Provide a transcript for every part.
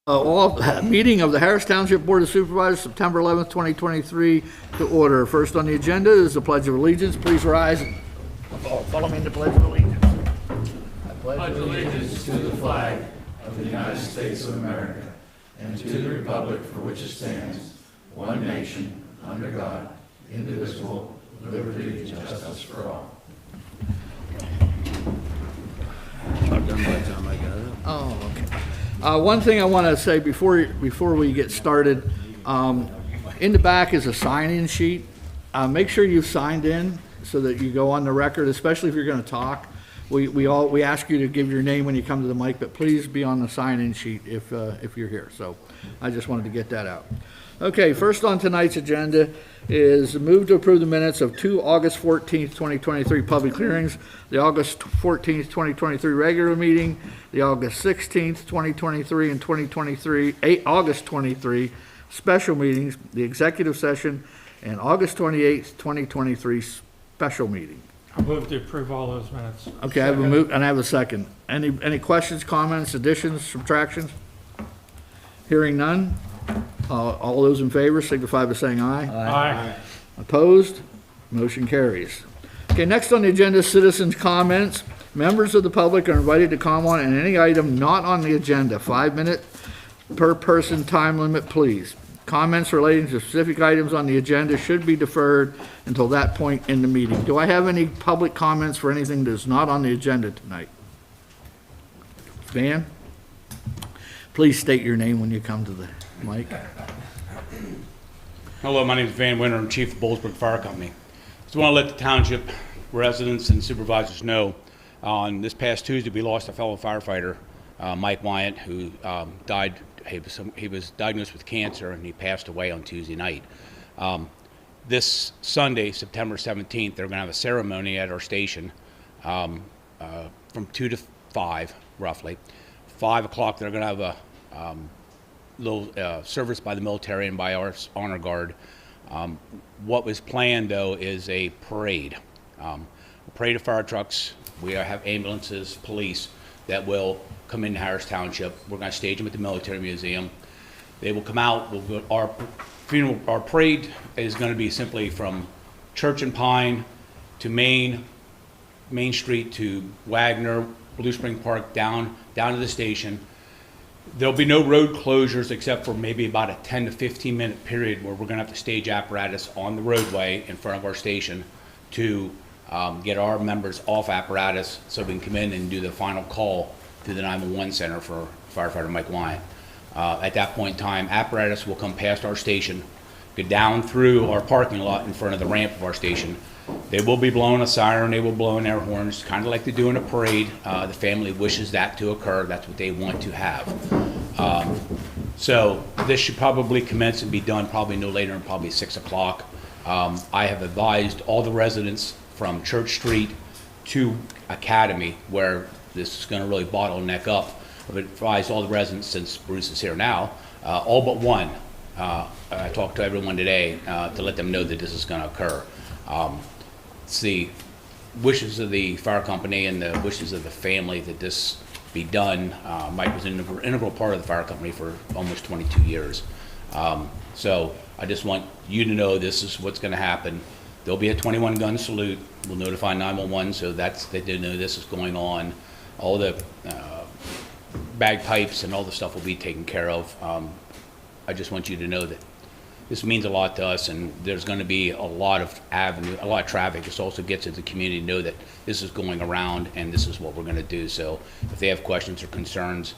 Meeting of the Harris Township Board of Supervisors, September 11th, 2023, to order. First on the agenda is the Pledge of Allegiance. Please rise and follow me in the Pledge of Allegiance. I pledge allegiance to the flag of the United States of America and to the republic for which it stands, one nation, under God, indivisible, with liberty and justice for all. Oh, okay. One thing I want to say before we get started, in the back is a sign-in sheet. Make sure you've signed in so that you go on the record, especially if you're going to talk. We ask you to give your name when you come to the mic, but please be on the sign-in sheet if you're here. So I just wanted to get that out. Okay, first on tonight's agenda is move to approve the minutes of two August 14th, 2023 public hearings, the August 14th, 2023 regular meeting, the August 16th, 2023 and August 23 special meetings, the executive session, and August 28th, 2023 special meeting. I move to approve all those minutes. Okay, I have a move and I have a second. Any questions, comments, additions, subtractions? Hearing none. All those in favor signify by saying aye. Aye. Opposed? Motion carries. Okay, next on the agenda is citizens' comments. Members of the public are invited to comment on any item not on the agenda. 5 minute per person time limit, please. Comments relating to specific items on the agenda should be deferred until that point in the meeting. Do I have any public comments for anything that's not on the agenda tonight? Van? Please state your name when you come to the mic. Hello, my name is Van Winter. I'm Chief of Bollesburg Fire Company. Just want to let the township residents and supervisors know on this past Tuesday we lost a fellow firefighter, Mike Wyant, who died. He was diagnosed with cancer and he passed away on Tuesday night. This Sunday, September 17th, they're going to have a ceremony at our station from 2 to 5, roughly. 5 o'clock, they're going to have a little service by the military and by our honor guard. What was planned, though, is a parade. A parade of fire trucks. We have ambulances, police that will come into Harris Township. We're going to stage them at the Military Museum. They will come out. Our parade is going to be simply from Church and Pine to Main Street to Wagner, Blue Spring Park, down to the station. There'll be no road closures except for maybe about a 10 to 15 minute period where we're going to have to stage apparatus on the roadway in front of our station to get our members off apparatus so we can come in and do the final call to the 911 center for firefighter Mike Wyant. At that point in time, apparatus will come past our station, go down through our parking lot in front of the ramp of our station. They will be blowing a siren, they will blow in air horns, kind of like they do in a parade. The family wishes that to occur. That's what they want to have. So this should probably commence and be done probably no later than probably 6 o'clock. I have advised all the residents from Church Street to Academy, where this is going to really bottleneck up. I've advised all the residents, since Bruce is here now, all but one. I talked to everyone today to let them know that this is going to occur. It's the wishes of the fire company and the wishes of the family that this be done. Mike was an integral part of the fire company for almost 22 years. So I just want you to know this is what's going to happen. There'll be a 21 gun salute. We'll notify 911 so that they know this is going on. All the bagpipes and all the stuff will be taken care of. I just want you to know that this means a lot to us, and there's going to be a lot of traffic. This also gets the community to know that this is going around and this is what we're going to do. So if they have questions or concerns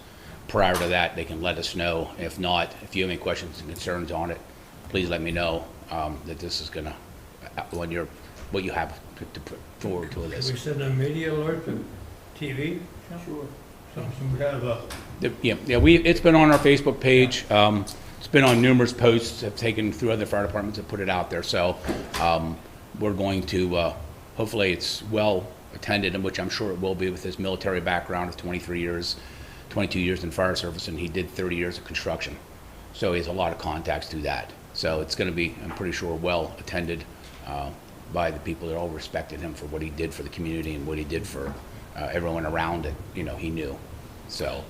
prior to that, they can let us know. If not, if you have any questions and concerns on it, please let me know that this is going to, what you have to put forward to this. Can we send a media alert to TV? Sure. Something we have It's been on our Facebook page. It's been on numerous posts I've taken through other fire departments and put it out there. So we're going to, hopefully it's well attended, and which I'm sure it will be with his military background of 22 years in fire service, and he did 30 years of construction. So he has a lot of contacts through that. So it's going to be, I'm pretty sure, well attended by the people that all respected him for what he did for the community and what he did for everyone around it. He knew. So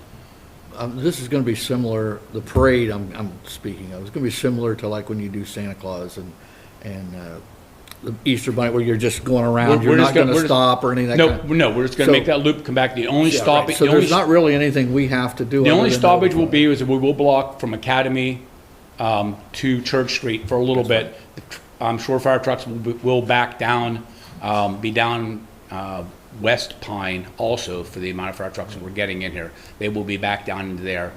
this is gonna be similar, the parade I'm speaking of, it's gonna be similar to like when you do Santa Claus and the Easter Bunny, where you're just going around, you're not gonna stop or anything like that. No, we're just gonna So- make that loop, come back. The only Yeah, stoppage, right. So there's not really anything we have to do. the other only than stoppage will notify. be is that we will block from Academy to Church Street for a little bit. I'm sure fire trucks will back down, be down West Pine also for the amount of fire trucks that we're getting in here. They will be back down into there.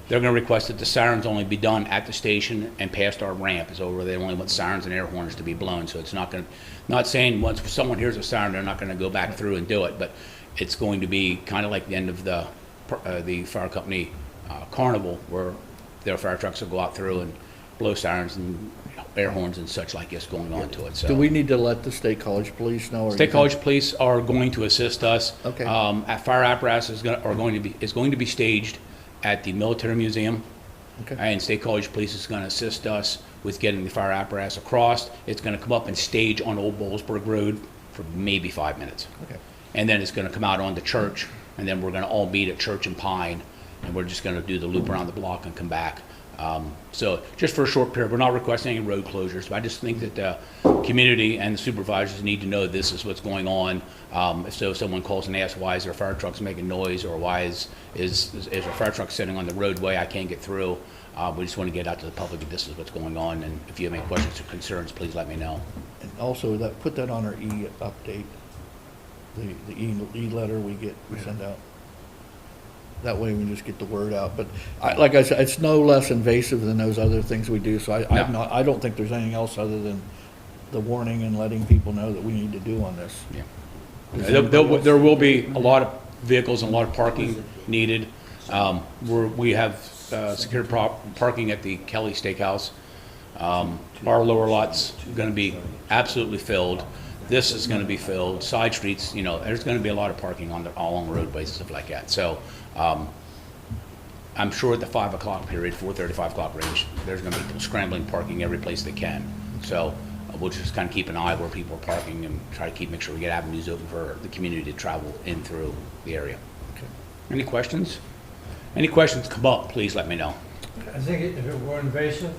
They're going to request that the sirens only be done at the station and past our ramp is over. They only want sirens and air horns to be blown. So it's not going to, not saying once someone hears a siren, they're not going to go back through and do it, but it's going to be kind of like the end of the fire company carnival, where their fire trucks will go out through and blow sirens and air horns and such like this going on to it. So Do we need to let the State College Police know? Or State anything? College Police are going to assist us. Okay. At fire apparatus is going to be staged at the Military Museum. Okay. And State College Police is going to assist us with getting the fire apparatus across. It's going to come up and stage on Old Bowlesburg Road for maybe 5 minutes. Okay. And then it's going to come out onto Church, and then we're going to all meet at Church and Pine, and we're just going to do the loop around the block and come back. So just for a short period, we're not requesting any road closures, but I just think that the community and the supervisors need to know this is what's going on. So if someone calls and asks, why is their fire trucks making noise, or why is a fire truck sitting on the roadway, I can't get through, we just want to get out to the public that this is what's going on, and if you have any questions or concerns, please let me know. And also, put that on our e-update, the e-letter we send out. That way we can just get the word out. But like I said, it's no less invasive than those other things we do, so I don't think there's anything else other than the warning and letting people know that we need to do on this. Yeah. Does anybody else- There will be a lot of vehicles and a lot of parking needed. We have secure parking at the Kelly Steakhouse. Our lower lot's going to be absolutely filled. This is going to be filled. Side streets, there's going to be a lot of parking all along roadways and stuff like that. So I'm sure at the 5 o'clock period, 4:30, 5 o'clock range, there's going to be people scrambling parking every place they can. So we'll just kind of keep an eye where people are parking and try to make sure we get avenues open for the community to travel in through the area. Okay. Any questions? Any questions come up, please let me know. I think if it were invasive,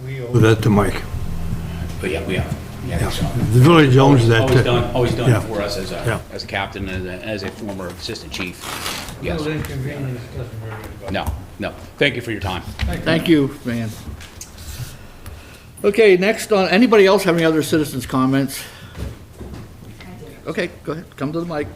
we With that to Mike. But yeah, we have. Yeah, I think so. The village owns that. Always done Yeah. for us Yeah. as a captain and as a former assistant chief. Yes. little inconvenience doesn't hurt anybody. No. Thank you for your time. Thank you, man. Okay, next on, anybody else have any other citizens' comments? Okay, go ahead, come to the mic.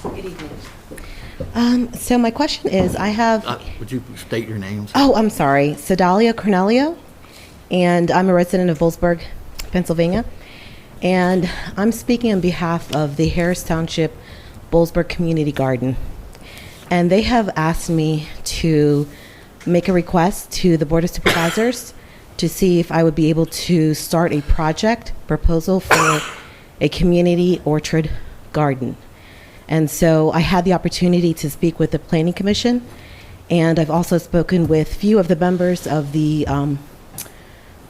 Good evening. So my question is, I have, Would you state your names? oh, I'm sorry, Sedalia Cornelio, and I'm a resident of Bollesburg, Pennsylvania, and I'm speaking on behalf of the Harris Township Bollesburg Community Garden. And they have asked me to make a request to the Board of Supervisors to see if I would be able to start a project proposal for a community orchard garden. And so I had the opportunity to speak with the Planning Commission, and I've also spoken with few of the members of the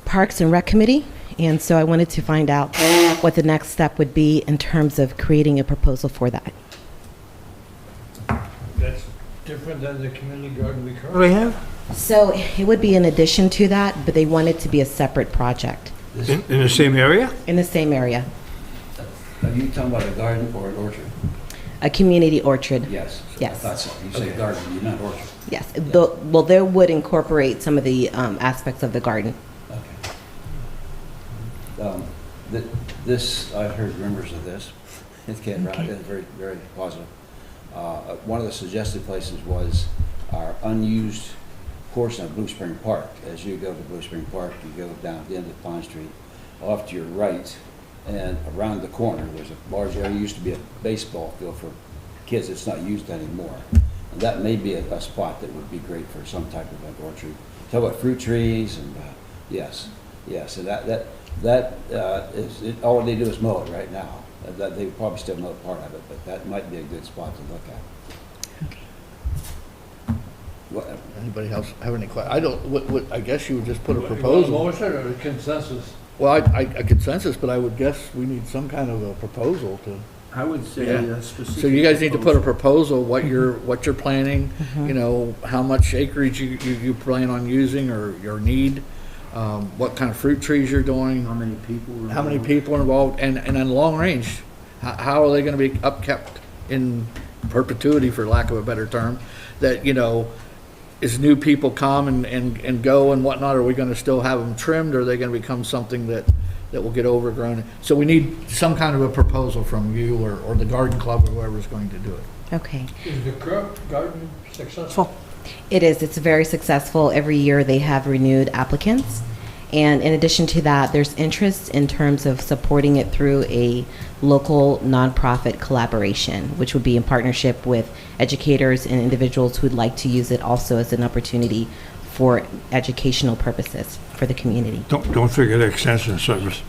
Parks and Rec Committee, and so I wanted to find out what the next step would be in terms of creating a proposal for that. That's different than the community garden we currently What do they have? So it would be in addition to that, but they want it to be a separate project In the same area? in the same area, Are you talking about a garden or an orchard? a community orchard. Yes. Yes. I thought so. You say garden, you're not orchard. Yes, well, they would incorporate some of the aspects of the garden. Okay. This, I've heard rumors of this. It came around, it's very, very positive. One of the suggested places was our unused portion of Blue Spring Park. As you go to Blue Spring Park, you go down the end of Pond Street, off to your right, and around the corner, there's a large area, used to be a baseball field for kids that's not used anymore. And that may be a spot that would be great for some type of an orchard. Talk about fruit trees and, yes, and all they do is mow it right now. That they would probably still mow part of it, but that might be a good spot to look at. What- Anybody else have any questions? I don't, I guess you would just put a You want a proposal. motion or a consensus? Well, a consensus, but I would guess we need some kind of a proposal to. I would say Yeah. a specific. So you guys need to put a proposal, what you're planning, you know, how much acreage you plan on using or need, what kind of fruit trees you're doing, How many people? are how many involved? people are involved, and in long range, how are they gonna be upkept in perpetuity, for lack of a better term, that, you know, as new people come and go and whatnot, are we gonna still have them trimmed, or are they gonna become something that will get overgrown? So we need some kind of a proposal from you or the garden club or whoever's going to do it. Okay. Is the current garden successful? It is. It's very successful. Every year they have renewed applicants. And in addition to that, there's interest in terms of supporting it through a local nonprofit collaboration, which would be in partnership with educators and individuals who'd like to use it also as an opportunity for educational purposes for the community. Don't forget the extension service.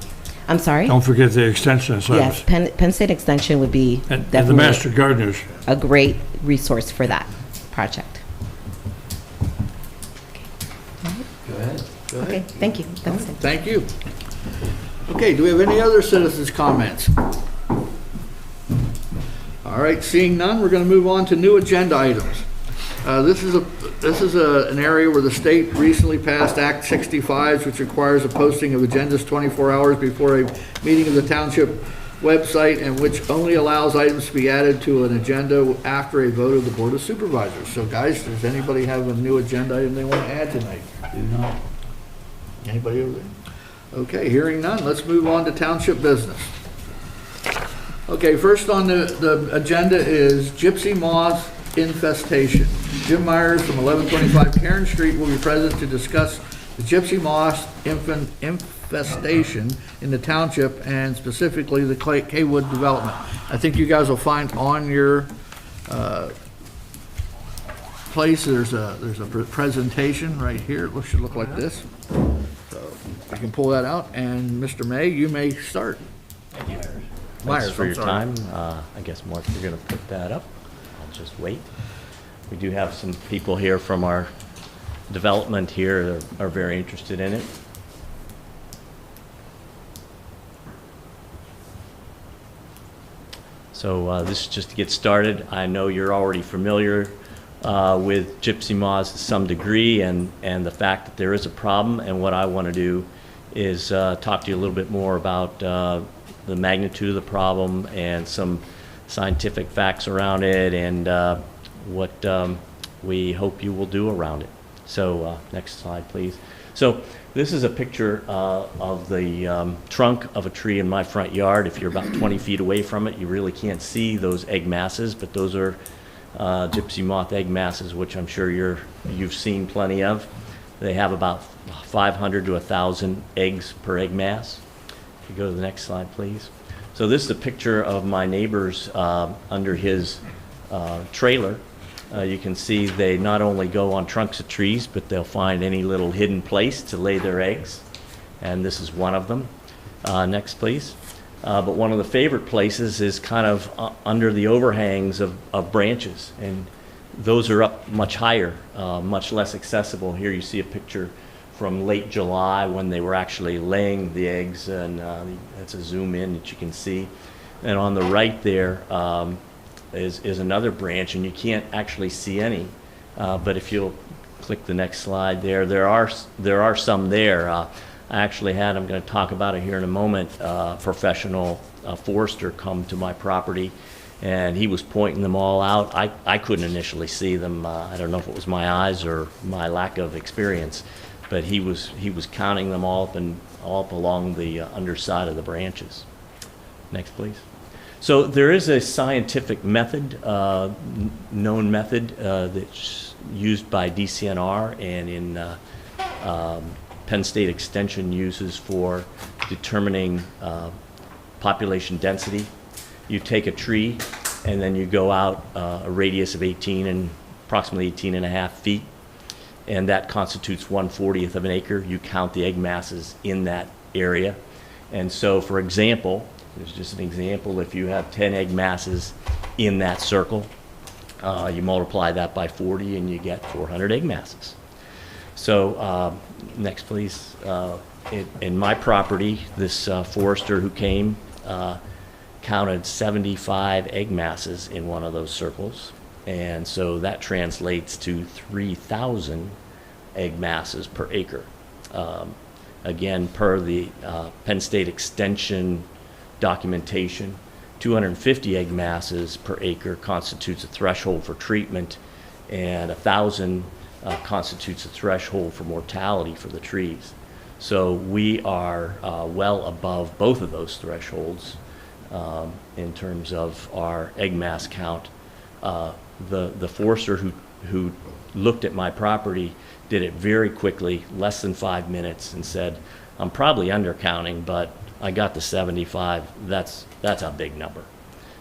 I'm sorry? Don't forget the extension Yes, service. Penn State Extension would be And the definitely master gardeners. a great resource for that project. Go ahead. Go ahead. Okay, thank you. That's it. Thank you. Okay, do we have any other citizens' comments? All right, seeing none, we're going to move on to new agenda items. This is an area where the state recently passed Act 65, which requires a posting of agendas 24 hours before a meeting of the township website, and which only allows items to be added to an agenda after a vote of the Board of Supervisors. So guys, does anybody have a new agenda item they want to add tonight? Do not. Anybody over there? Okay, hearing none, let's move on to township business. Okay, first on the agenda is gypsy moth infestation. Jim Myers from 1125 Karen Street will be present to discuss the gypsy moth infestation in the township, and specifically the Kaywood development. I think you guys will find on your place, there's a presentation right here. It should look like this. So you can pull that out, and Mr. May, you may start. Thank you. Myers, Thanks for I'm your sorry. time. I guess, Mark, you're going to put that up. I'll just wait. We do have some people here from our development here that are very interested in it. So this is just to get started. I know you're already familiar with gypsy moths to some degree, and the fact that there is a problem. And what I want to do is talk to you a little bit more about the magnitude of the problem and some scientific facts around it, and what we hope you will do around it. So next slide, please. So this is a picture of the trunk of a tree in my front yard. If you're about 20 feet away from it, you really can't see those egg masses, but those are gypsy moth egg masses, which I'm sure you've seen plenty of. They have about 500 to 1,000 eggs per egg mass. If you go to the next slide, please. So this is a picture of my neighbor's under his trailer. You can see they not only go on trunks of trees, but they'll find any little hidden place to lay their eggs. And this is one of them. Next, please. But one of the favorite places is kind of under the overhangs of branches. And those are up much higher, much less accessible. Here you see a picture from late July when they were actually laying the eggs, and that's a zoom in that you can see. And on the right there is another branch, and you can't actually see any. But if you'll click the next slide there are some there. I actually had, I'm going to talk about it here in a moment, professional forester come to my property, and he was pointing them all out. I couldn't initially see them. I don't know if it was my eyes or my lack of experience, but he was counting them all up along the underside of the branches. Next, please. So there is a scientific method, known method, that's used by DCNR and in Penn State Extension uses for determining population density. You take a tree and then you go out a radius of approximately 18 and a half feet, and that constitutes 1/40th of an acre. You count the egg masses in that area. And so, for example, there's just an example, if you have 10 egg masses in that circle, You multiply that by 40 and you get 400 egg masses. So next, please. In my property, this forester who came counted 75 egg masses in one of those circles. And so that translates to 3,000 egg masses per acre. Again, per the Penn State Extension documentation, 250 egg masses per acre constitutes a threshold for treatment, and 1,000 constitutes a threshold for mortality for the trees. So we are well above both of those thresholds in terms of our egg mass count. The forester who looked at my property did it very quickly, less than 5 minutes, and said, I'm probably undercounting, but I got the 75. That's a big number.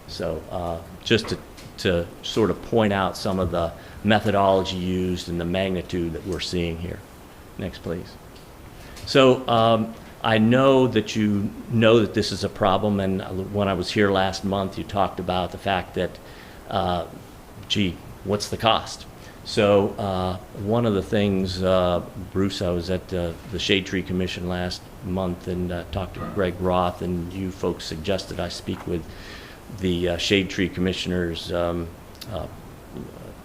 So just to sort of point out some of the methodology used and the magnitude that we're seeing here. Next, please. So I know that you know that this is a problem, and when I was here last month, you talked about the fact that, gee, what's the cost? So one of the things, Bruce, I was at the Shade Tree Commission last month and talked to Greg Roth, and you folks suggested I speak with the Shade Tree Commissioners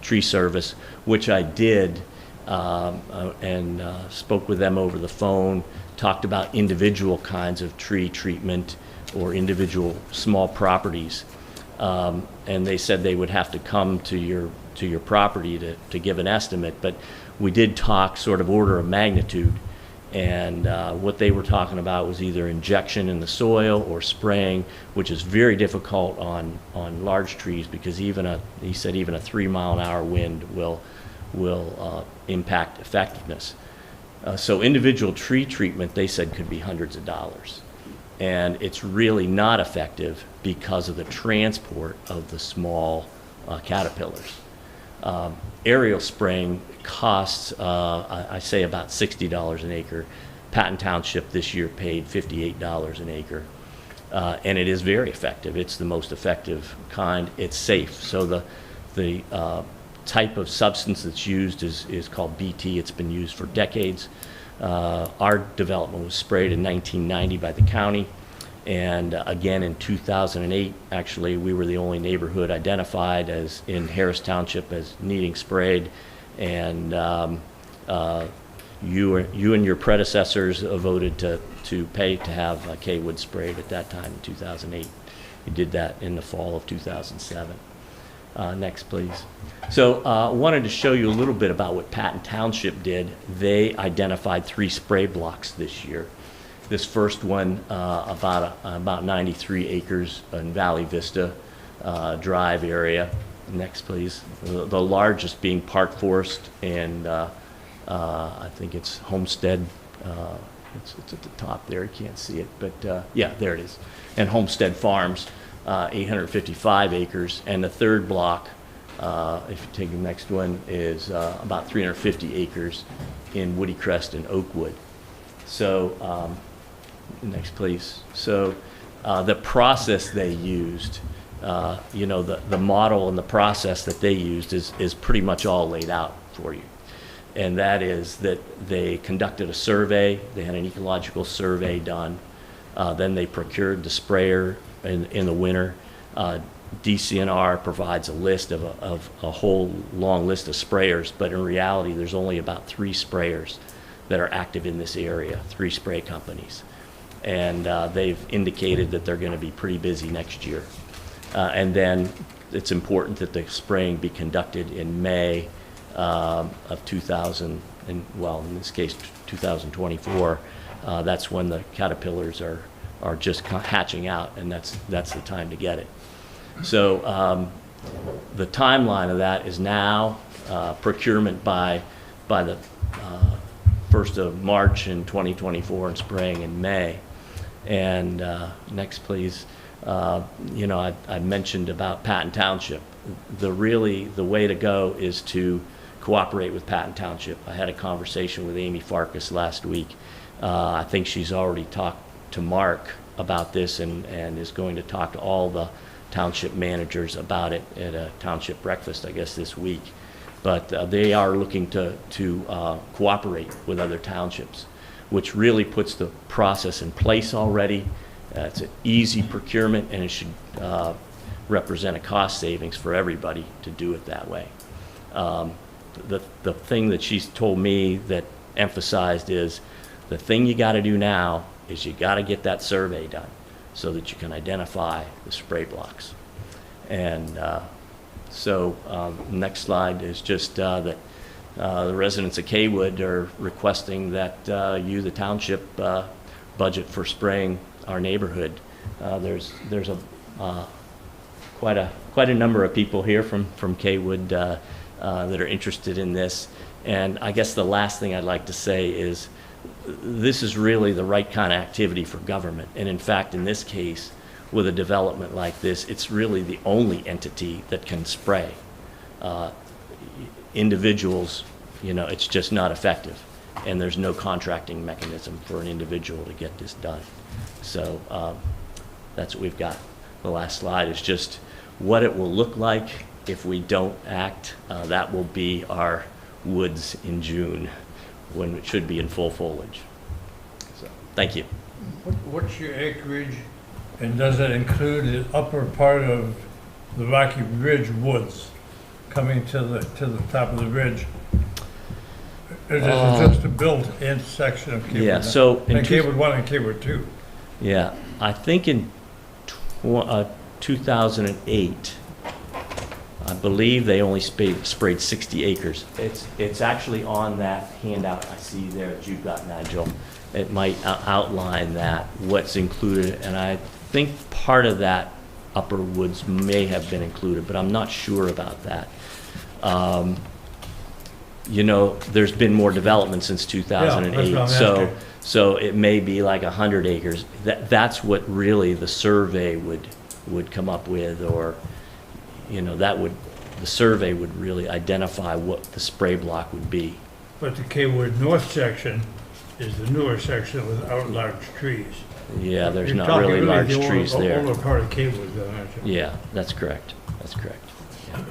Tree Service, which I did, and spoke with them over the phone, talked about individual kinds of tree treatment or individual small properties. And they said they would have to come to your property to give an estimate, but we did talk sort of order of magnitude, and what they were talking about was either injection in the soil or spraying, which is very difficult on large trees, because he said even a 3-mile-an-hour wind will impact effectiveness. So individual tree treatment, they said, could be hundreds of dollars. And it's really not effective because of the transport of the small caterpillars. Aerial spraying costs, I say, about $60 an acre. Patton Township this year paid $58 an acre. And it is very effective. It's the most effective kind. It's safe. So the type of substance that's used is called BT. It's been used for decades. Our development was sprayed in 1990 by the county, and again in 2008. Actually, we were the only neighborhood identified as in Harris Township as needing sprayed, and you and your predecessors voted to pay to have K-Wood sprayed at that time in 2008. You did that in the fall of 2007. Next, please. So I wanted to show you a little bit about what Patton Township did. They identified 3 spray blocks this year. This first one, about 93 acres in Valley Vista Drive area. Next, please. The largest being Park Forest, and I think it's Homestead. It's at the top there. You can't see it, but yeah, there it is. And Homestead Farms. 855 acres, and the third block, if you take the next one, is about 350 acres in Woody Crest and Oakwood. So, next please. So, the process they used, the model and the process that they used is pretty much all laid out for you. And that is that they conducted a survey, they had an ecological survey done, then they procured the sprayer in the winter. DCNR provides a list of a whole long list of sprayers, but in reality there's only about 3 sprayers that are active in this area, 3 spray companies. And they've indicated that they're going to be pretty busy next year. And then it's important that the spraying be conducted in May of 2000, and well, in this case 2024. That's when the caterpillars are just hatching out, and that's the time to get it. So the timeline of that is now procurement by the 1st of March in 2024 and spraying in May. And next, please. I mentioned about Patton Township. The way to go is to cooperate with Patton Township. I had a conversation with Amy Farkas last week. I think she's already talked to Mark about this and is going to talk to all the township managers about it at a township breakfast, I guess, this week. But they are looking to cooperate with other townships, which really puts the process in place already. It's an easy procurement, and it should represent a cost savings for everybody to do it that way. The thing that she's told me that emphasized is the thing you got to do now is you got to get that survey done so that you can identify the spray blocks. And next slide is just that the residents of Kaywood are requesting that you, the township, budget for spraying our neighborhood. There's quite a number of people here from Kaywood that are interested in this. And I guess the last thing I'd like to say is this is really the right kind of activity for government. And in fact, in this case, with a development like this, it's really the only entity that can spray. Individuals, it's just not effective. And there's no contracting mechanism for an individual to get this done. So that's what we've got. The last slide is just what it will look like if we don't act. That will be our woods in June, when it should be in full foliage. So, thank you. What's your acreage, and does it include the upper part of the Rocky Ridge woods coming to the top of the ridge? Or is it just a built-in section of Kaywood? Yeah, so in Kaywood 1 and Kaywood 2? Yeah, I think in 2008, I believe they only sprayed 60 acres. It's actually on that handout I see there that you've got, Nigel. It might outline that, what's included, and I think part of that upper woods may have been included, but I'm not sure about that. There's been more development since 2008, yeah, so it may be like 100 acres. That's what really the survey would come up with, or the survey would really identify what the spray block would be. But the Kaywood North section is the newer section without large trees. Yeah, there's You're not talking really large the trees there. older part of Kaywood, though, aren't you? Yeah, that's correct. That's correct. Yeah.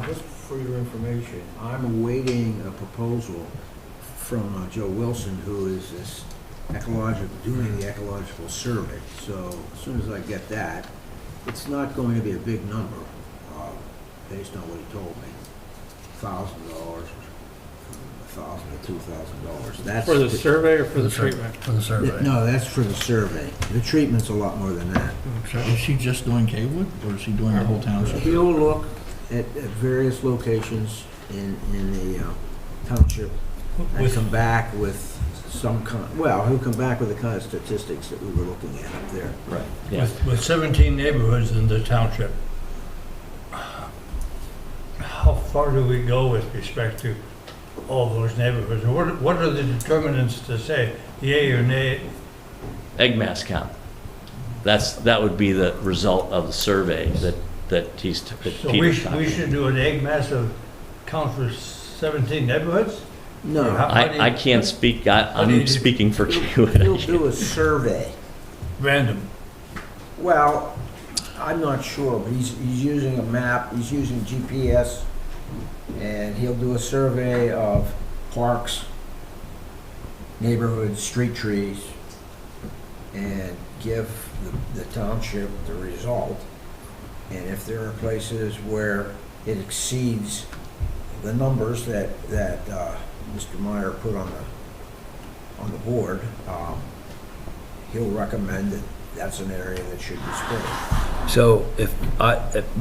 Just for your information, I'm awaiting a proposal from Joe Wilson, who is doing the ecological survey. So as soon as I get that, it's not going to be a big number, based on what he told me, $1,000, $1,000 to $2,000. That's For the survey or for the treatment? For the survey. No, that's for the survey. The treatment's a lot more than that. Is he just doing Kaywood, or is he doing the whole township? He'll look at various locations in the township and come back with he'll come back with the kind of statistics that we were looking at up there. Right. Yeah. With 17 neighborhoods in the township, how far do we go with respect to all those neighborhoods? What are the determinants to say, yay or nay? Egg mass count. That would be the result of the survey that So Peter's talking we should do an egg mass of count for 17 neighborhoods? No, I can't speak. I'm speaking for he'll Kaywood. do a survey. Random. Well, I'm not sure, but he's using a map, he's using GPS, and he'll do a survey of parks, neighborhoods, street trees, and give the township the result. And if there are places where it exceeds the numbers that Mr. Meyer put on the board, he'll recommend that that's an area that should be sprayed. So if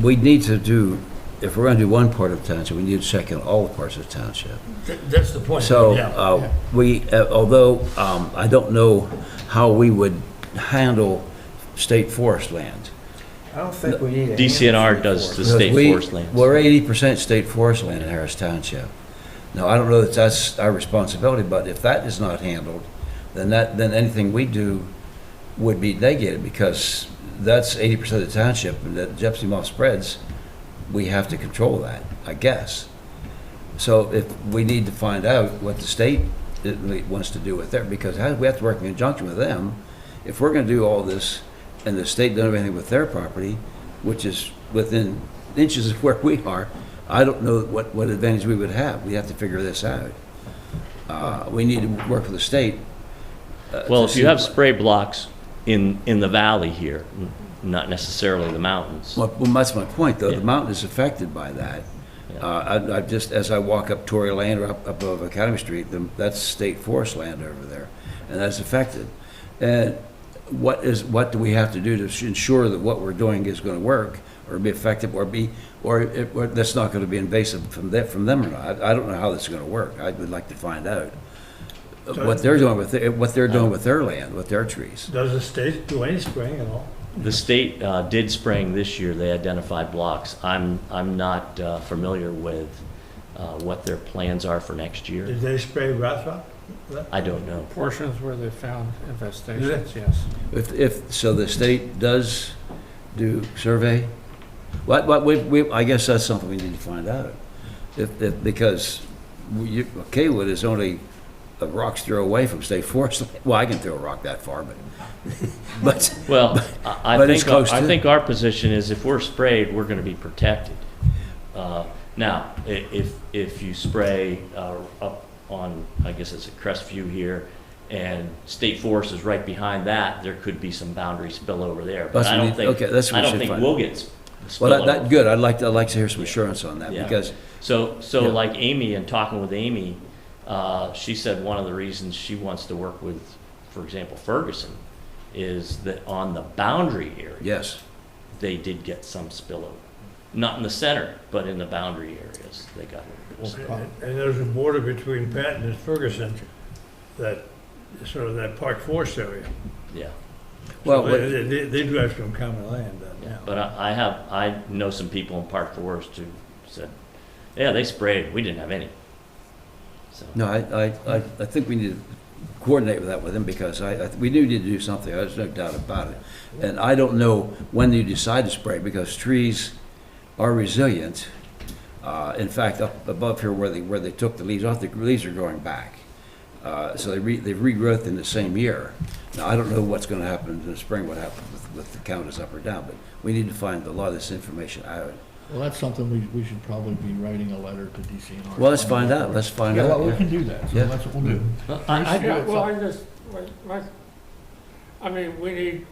we need to do, if we're going to do one part of the township, we need to check in all the parts of the township. That's the point. So Yeah. although I don't know how we would handle state forest land. I don't think we need a DCNR does the state forest lands. We're 80% state forest land in Harris Township. Now, I don't know that that's our responsibility, but if that is not handled, then anything we do would be negated, because that's 80% of the township, and that gypsy moth spreads, we have to control that, I guess. So if we need to find out what the state wants to do with there, because we have to work in conjunction with them. If we're going to do all this and the state doesn't have anything with their property, which is within inches of where we are, I don't know what advantage we would have. We have to figure this out. We need to work with the state. Well, to if you see have what- spray blocks in the valley here, not necessarily the mountains. Well, that's my point, though. Yeah. The mountain is affected by that. Yeah. I just, as I walk up Tory Lane or up above Academy Street, that's state forest land over there, and that's affected. And what do we have to do to ensure that what we're doing is going to work or be effective or that's not going to be invasive from them or not? I don't know how this is going to work. I would like to find out what they're doing with their land, with their trees. Does the state do any spraying at all? The state did spraying this year. They identified blocks. I'm not familiar with what their plans are for next year. Did they spray rat trap? I don't know. Portions where they found infestations, yes. If so, the state does do survey. I guess that's something we need to find out. Because Kaywood is only a rock's throw away from state forest. Well, I can throw a rock that far, but Well, But it's close I to. think our position is if we're sprayed, we're going to be protected. Now, if you spray up on, I guess it's a Crestview here, and state forest is right behind that, there could be some boundary spillover there. But That's I what don't we- think, okay, that's what I we don't should think find we'll out. get well, spillover. good. I'd like to hear some assurance on that Yeah. because So Yeah. like Amy, and talking with Amy, she said one of the reasons she wants to work with, for example, Ferguson, is that on the boundary area, yes, they did get some spillover. Not in the center, but in the boundary areas, they got a little bit of spillover. And there's a border between Patton and Ferguson, that, sort of that Park Forest area. Yeah. well, So they do have some common land down Yeah, there. but I know some people in Park Forest who said, yeah, they sprayed, we didn't have any. So, no, I think we need to coordinate with that with them because we do need to do something. There's no doubt about it. And I don't know when you decide to spray because trees are resilient. In fact, up above here where they took the leaves off, the leaves are growing back. So they've regrowth in the same year. Now, I don't know what's going to happen in the spring, what happens with the count is up or down, but we need to find a lot of this information out. Well, that's something we should probably be writing a letter to DCNR. Well, let's find out. Let's find Yeah, out. well, we can do that, so Yeah. that's what we'll do. I mean, we need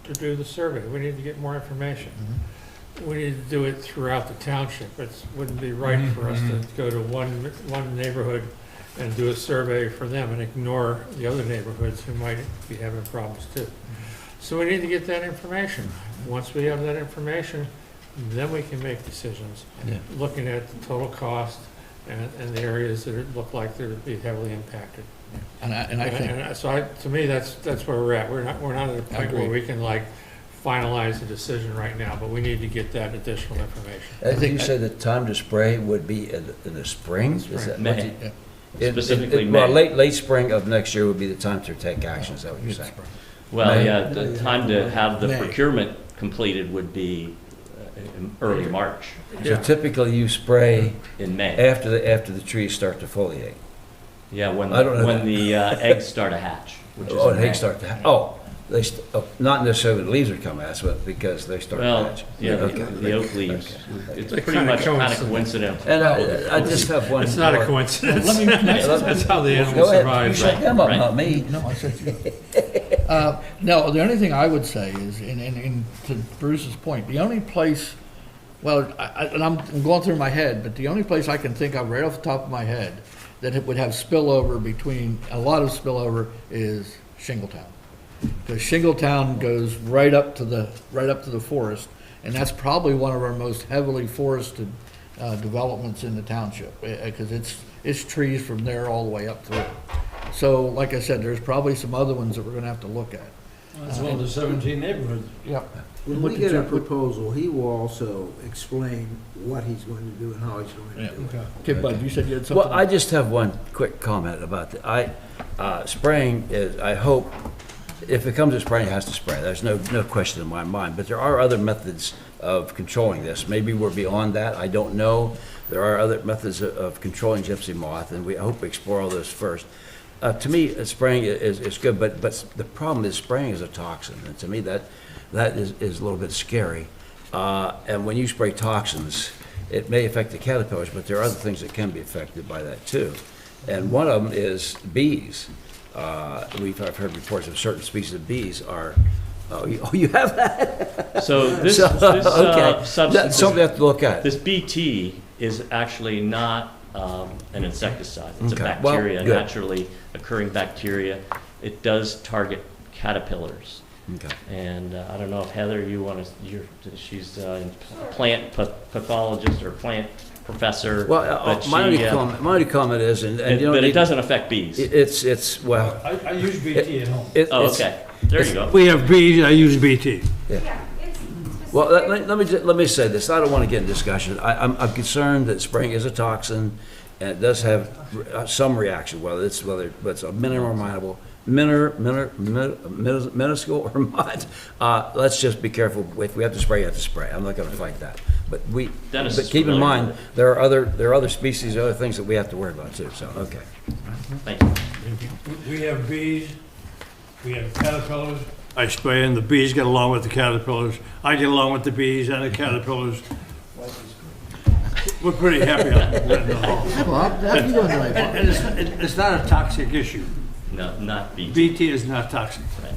to do the survey, we need to get more information. We need to do it throughout the township. It wouldn't be right for us to go to one neighborhood and do a survey for them and ignore the other neighborhoods who might be having problems too. So we need to get that information. Once we have that information, then we can make decisions, Yeah. looking at the total cost and the areas that look like they're be heavily impacted. And I think, So to me, that's where we're at. We're not at a point where Agreed. we can like finalize a decision right now, but we need to get that additional information. I think you said the time to spray would be in the spring? Is that what May. you- Specifically Well, May. late spring of next year would be the time to take action, is that what you're saying? Well, May. yeah, the time to have the May. procurement completed would be in early March, So typically you spray in May. after the trees start to foliate. Yeah, when I don't know when that. the eggs start to hatch, which is Oh, in they May. start to, not necessarily the leaves are coming out, but because they start to Well, hatch. yeah, Okay. the oak leaves, it's They pretty kinda much kind of coincide. coincidental. And I just have one. It's not a more. coincidence. let me, That's how the Go animal ahead, you survives. shut them up, right. not me. no, I said you. No, the only thing I would say is, and to Bruce's point, the only place, well, and I'm going through my head, but the only place I can think of right off the top of my head that it would have spillover between, a lot of spillover is Shingletown. Because Shingletown goes right up to the forest, and that's probably one of our most heavily forested developments in the township, because it's trees from there all the way up through. So, like I said, there's probably some other ones that we're gonna have to look at. That's one of the 17 neighborhoods. Yep. When we get a proposal, he will also explain what he's going to do and how he's going to do it. Okay, Bud, you said you had something? Well, I just have one quick comment about that. Spraying is, I hope, if it comes to spraying, it has to spray. There's no question in my mind. But there are other methods of controlling this. Maybe we're beyond that. I don't know. There are other methods of controlling gypsy moth, and I hope we explore all those first. To me, spraying is good, but the problem is spraying is a toxin, and to me, that is a little bit scary. And when you spray toxins, it may affect the caterpillars, but there are other things that can be affected by that too. And one of them is bees. I've heard reports of certain species of bees are, you have that? So this, Okay. substance, That's something we have to look at. this BT is actually not an insecticide. It's Okay. a bacteria, Well, good. naturally occurring bacteria. It does target caterpillars. Okay. And I don't know if Heather, she's a plant pathologist or plant professor. Well, but my she, only comment is, and you know, but it doesn't affect bees. it's well. I use BT at home. Oh, okay. There you go. We have bees, I use BT. Well, let me say this. I don't want to get in discussion. I'm concerned that spraying is a toxin, and it does have some reaction, whether it's a minuscule or not. Let's just be careful. If we have to spray, you have to spray. I'm not going to fight that. But Dennis but is keep in familiar mind with it. there are other species, other things that we have to worry about too. So okay. Thank you. We have bees, we have caterpillars. I spray and the bees get along with the caterpillars. I get along with the bees and the caterpillars. We're pretty happy on the whole. Well, how you doing tonight? And it's not a toxic issue. No, not bees. BT is not toxic. Right.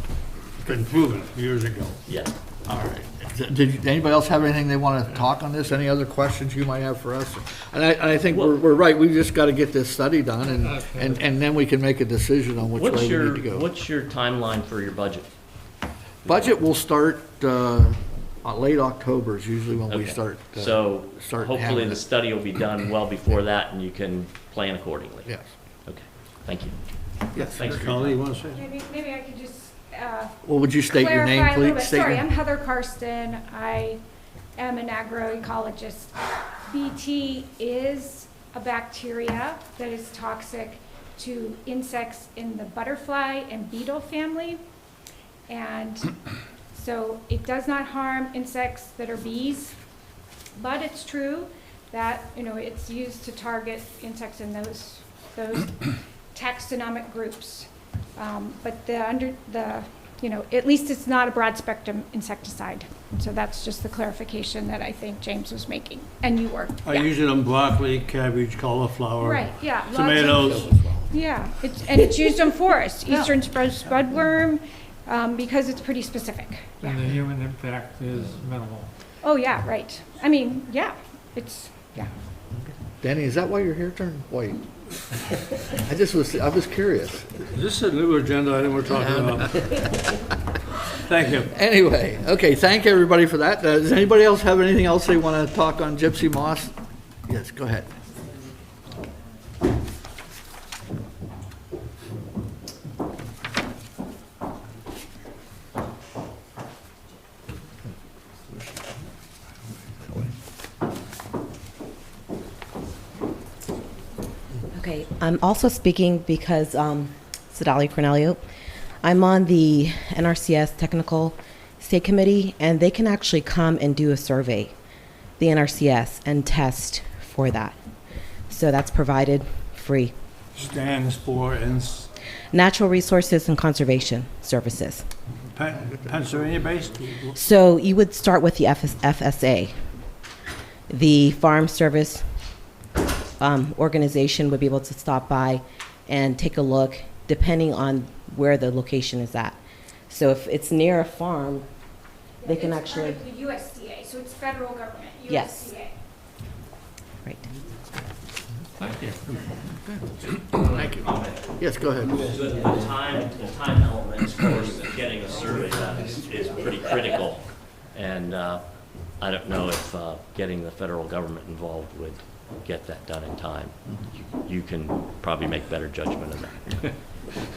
It's been proven years ago. Yeah. All right. Did anybody else have anything they want to talk on this? Any other questions you might have for us? And I think we're right. We just got to get this study done, and then we can make a decision on which way we need to go. What's your timeline for your budget? Budget will start late October is usually when we Okay. start. So start hopefully having the it. study will be done well before that, and you can plan accordingly. Yes. Okay. Thank you. Yes. Thanks for your Colleen, time. you want to say? Maybe I could just Well, would you state your name, clarify a little please? bit. State Sorry, your- I'm Heather Karsten. I am an agroecologist. BT is a bacteria that is toxic to insects in the butterfly and beetle family. And so it does not harm insects that are bees, but it's true that, it's used to target insects in those taxonomic groups. But at least it's not a broad spectrum insecticide. And so that's just the clarification that I think James was making, and you were. I Yeah. use it on broccoli, cabbage, cauliflower. Right, yeah. lots of- Tomatoes. Yeah, it's used on forests, eastern spudworm, because it's pretty specific. And the human impact is minimal. Oh, yeah, right. I mean, yeah, yeah. Danny, is that why your hair turned white? I was curious. Is this a new agenda item we're talking about? Thank you. Anyway, okay, thank everybody for that. Does anybody else have anything else they want to talk on Gypsy Moss? Yes, go ahead. Okay, I'm also speaking because Sedalia Cornelio. I'm on the NRCS Technical State Committee, and they can actually come and do a survey, the NRCS, and test for that. So that's provided free. Stands for Natural Resources and Conservation Services. Pennsylvania-based? So you would start with the FSA. The Farm Service organization would be able to stop by and take a look, depending on where the location is at. So if it's near a farm, they can actually. It's part of the USDA, so it's federal government, USDA. Yes. Right. Thank you. Thank you. Yes, go ahead. The time element, of course, of getting a survey done is pretty critical. And I don't know if getting the federal government involved would get that done in time. You can probably make better judgment of that.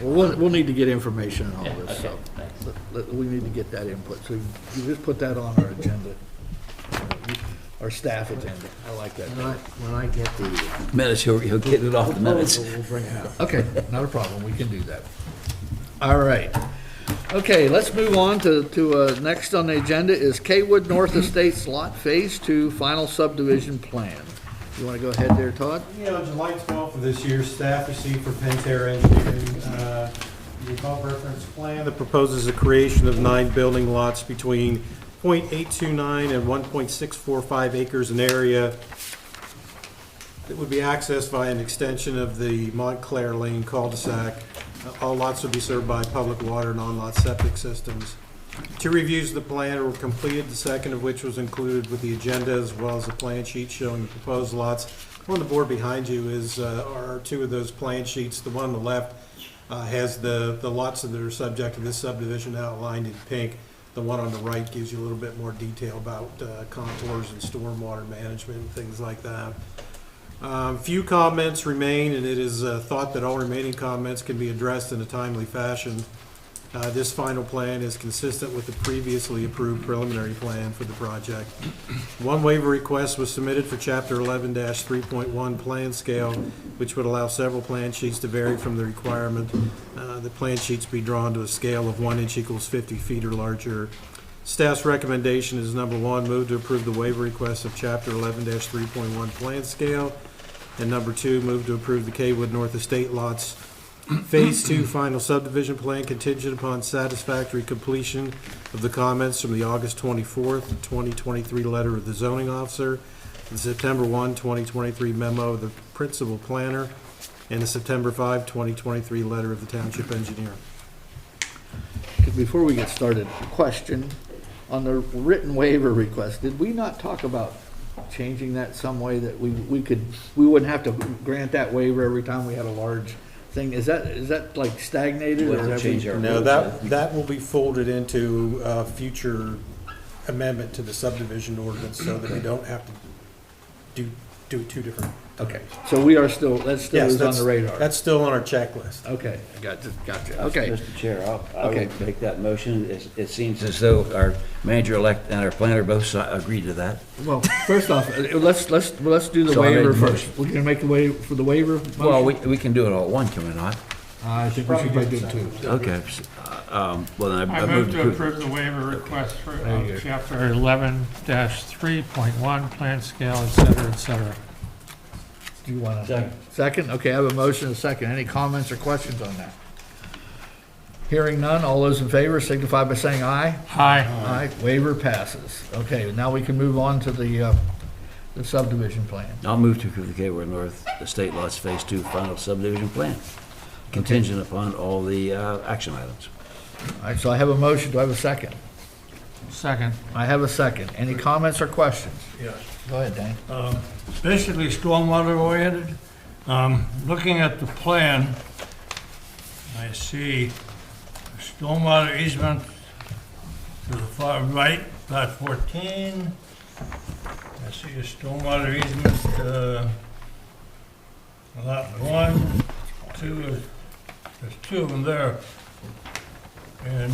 We'll need to get information on Yeah, all this, okay, so thanks. we need to get that input. So you just put that on our agenda, our staff agenda. I like that. When I get the minutes, he'll get it off the minutes. We'll bring it up. Okay, not a problem. We can do that. All right. Okay, let's move on to next on the agenda is Kaywood North Estates Lot Phase 2 Final Subdivision Plan. You want to go ahead there, Todd? Yeah, on July 12th of this year, staff received from Pentair Engineering the above referenced plan that proposes the creation of 9 building lots between .829 and 1.645 acres in area that would be accessed by an extension of the Montclair Lane cul-de-sac. All lots would be served by public water and on-lot septic systems. 2 reviews of the plan were completed, the second of which was included with the agenda as well as the plan sheet showing the proposed lots. On the board behind you are 2 of those plan sheets. The one on the left has the lots that are subject to this subdivision outlined in pink. The one on the right gives you a little bit more detail about contours and stormwater management and things like that. Few comments remain, and it is thought that all remaining comments can be addressed in a timely fashion. This final plan is consistent with the previously approved preliminary plan for the project. 1 waiver request was submitted for Chapter 11-3.1 plan scale, which would allow several plan sheets to vary from the requirement. The plan sheets be drawn to a scale of 1 inch equals 50 feet or larger. Staff's recommendation is number 1, move to approve the waiver request of Chapter 11-3.1 plan scale, and number 2, move to approve the Kaywood North Estate lots Phase 2 final subdivision plan contingent upon satisfactory completion of the comments from the August 24th, 2023 letter of the zoning officer, the September 1, 2023 memo of the principal planner, and the September 5, 2023 letter of the township engineer. Before we get started, question on the written waiver request. Did we not talk about changing that some way that we wouldn't have to grant that waiver every time we had a large thing? Is that like stagnated? We'll Or have change we- our No, rules, that will be folded into a future amendment to the subdivision ordinance so that we don't have to do 2 different. Okay, so we are still, that still Yes, is on that's- the radar? That's still on our checklist. Okay, gotcha, okay. Mr. Chair, I Okay. will make that motion. It seems as though our manager-elect and our planner both agreed to that. Well, first off, let's do the So I made waiver the first. motion. We're gonna make the way for the waiver? Well, motion? we can do it all at once, can we not? I think we should probably do two. Okay. Well, then I move to approve the waiver request for There you go. chapter 11-3.1, plan scale, et cetera, et cetera. Do you wanna? Second. Second? Okay, I have a motion and a second. Any comments or questions on that? Hearing none, all those in favor signify by saying aye. Aye. Aye, waiver passes. Okay, now we can move on to the subdivision plan. I'll move to approve the Kaywood North Estate Lots Phase 2 final subdivision plan, contingent upon all the action items. All right, so I have a motion. Do I have a second? Second. I have a second. Any comments or questions? Yes. Go ahead, Dan. Basically stormwater oriented. Looking at the plan, I see a stormwater easement to the far right, lot 14. I see a stormwater easement to lot 1, 2, there's 2 of them there. And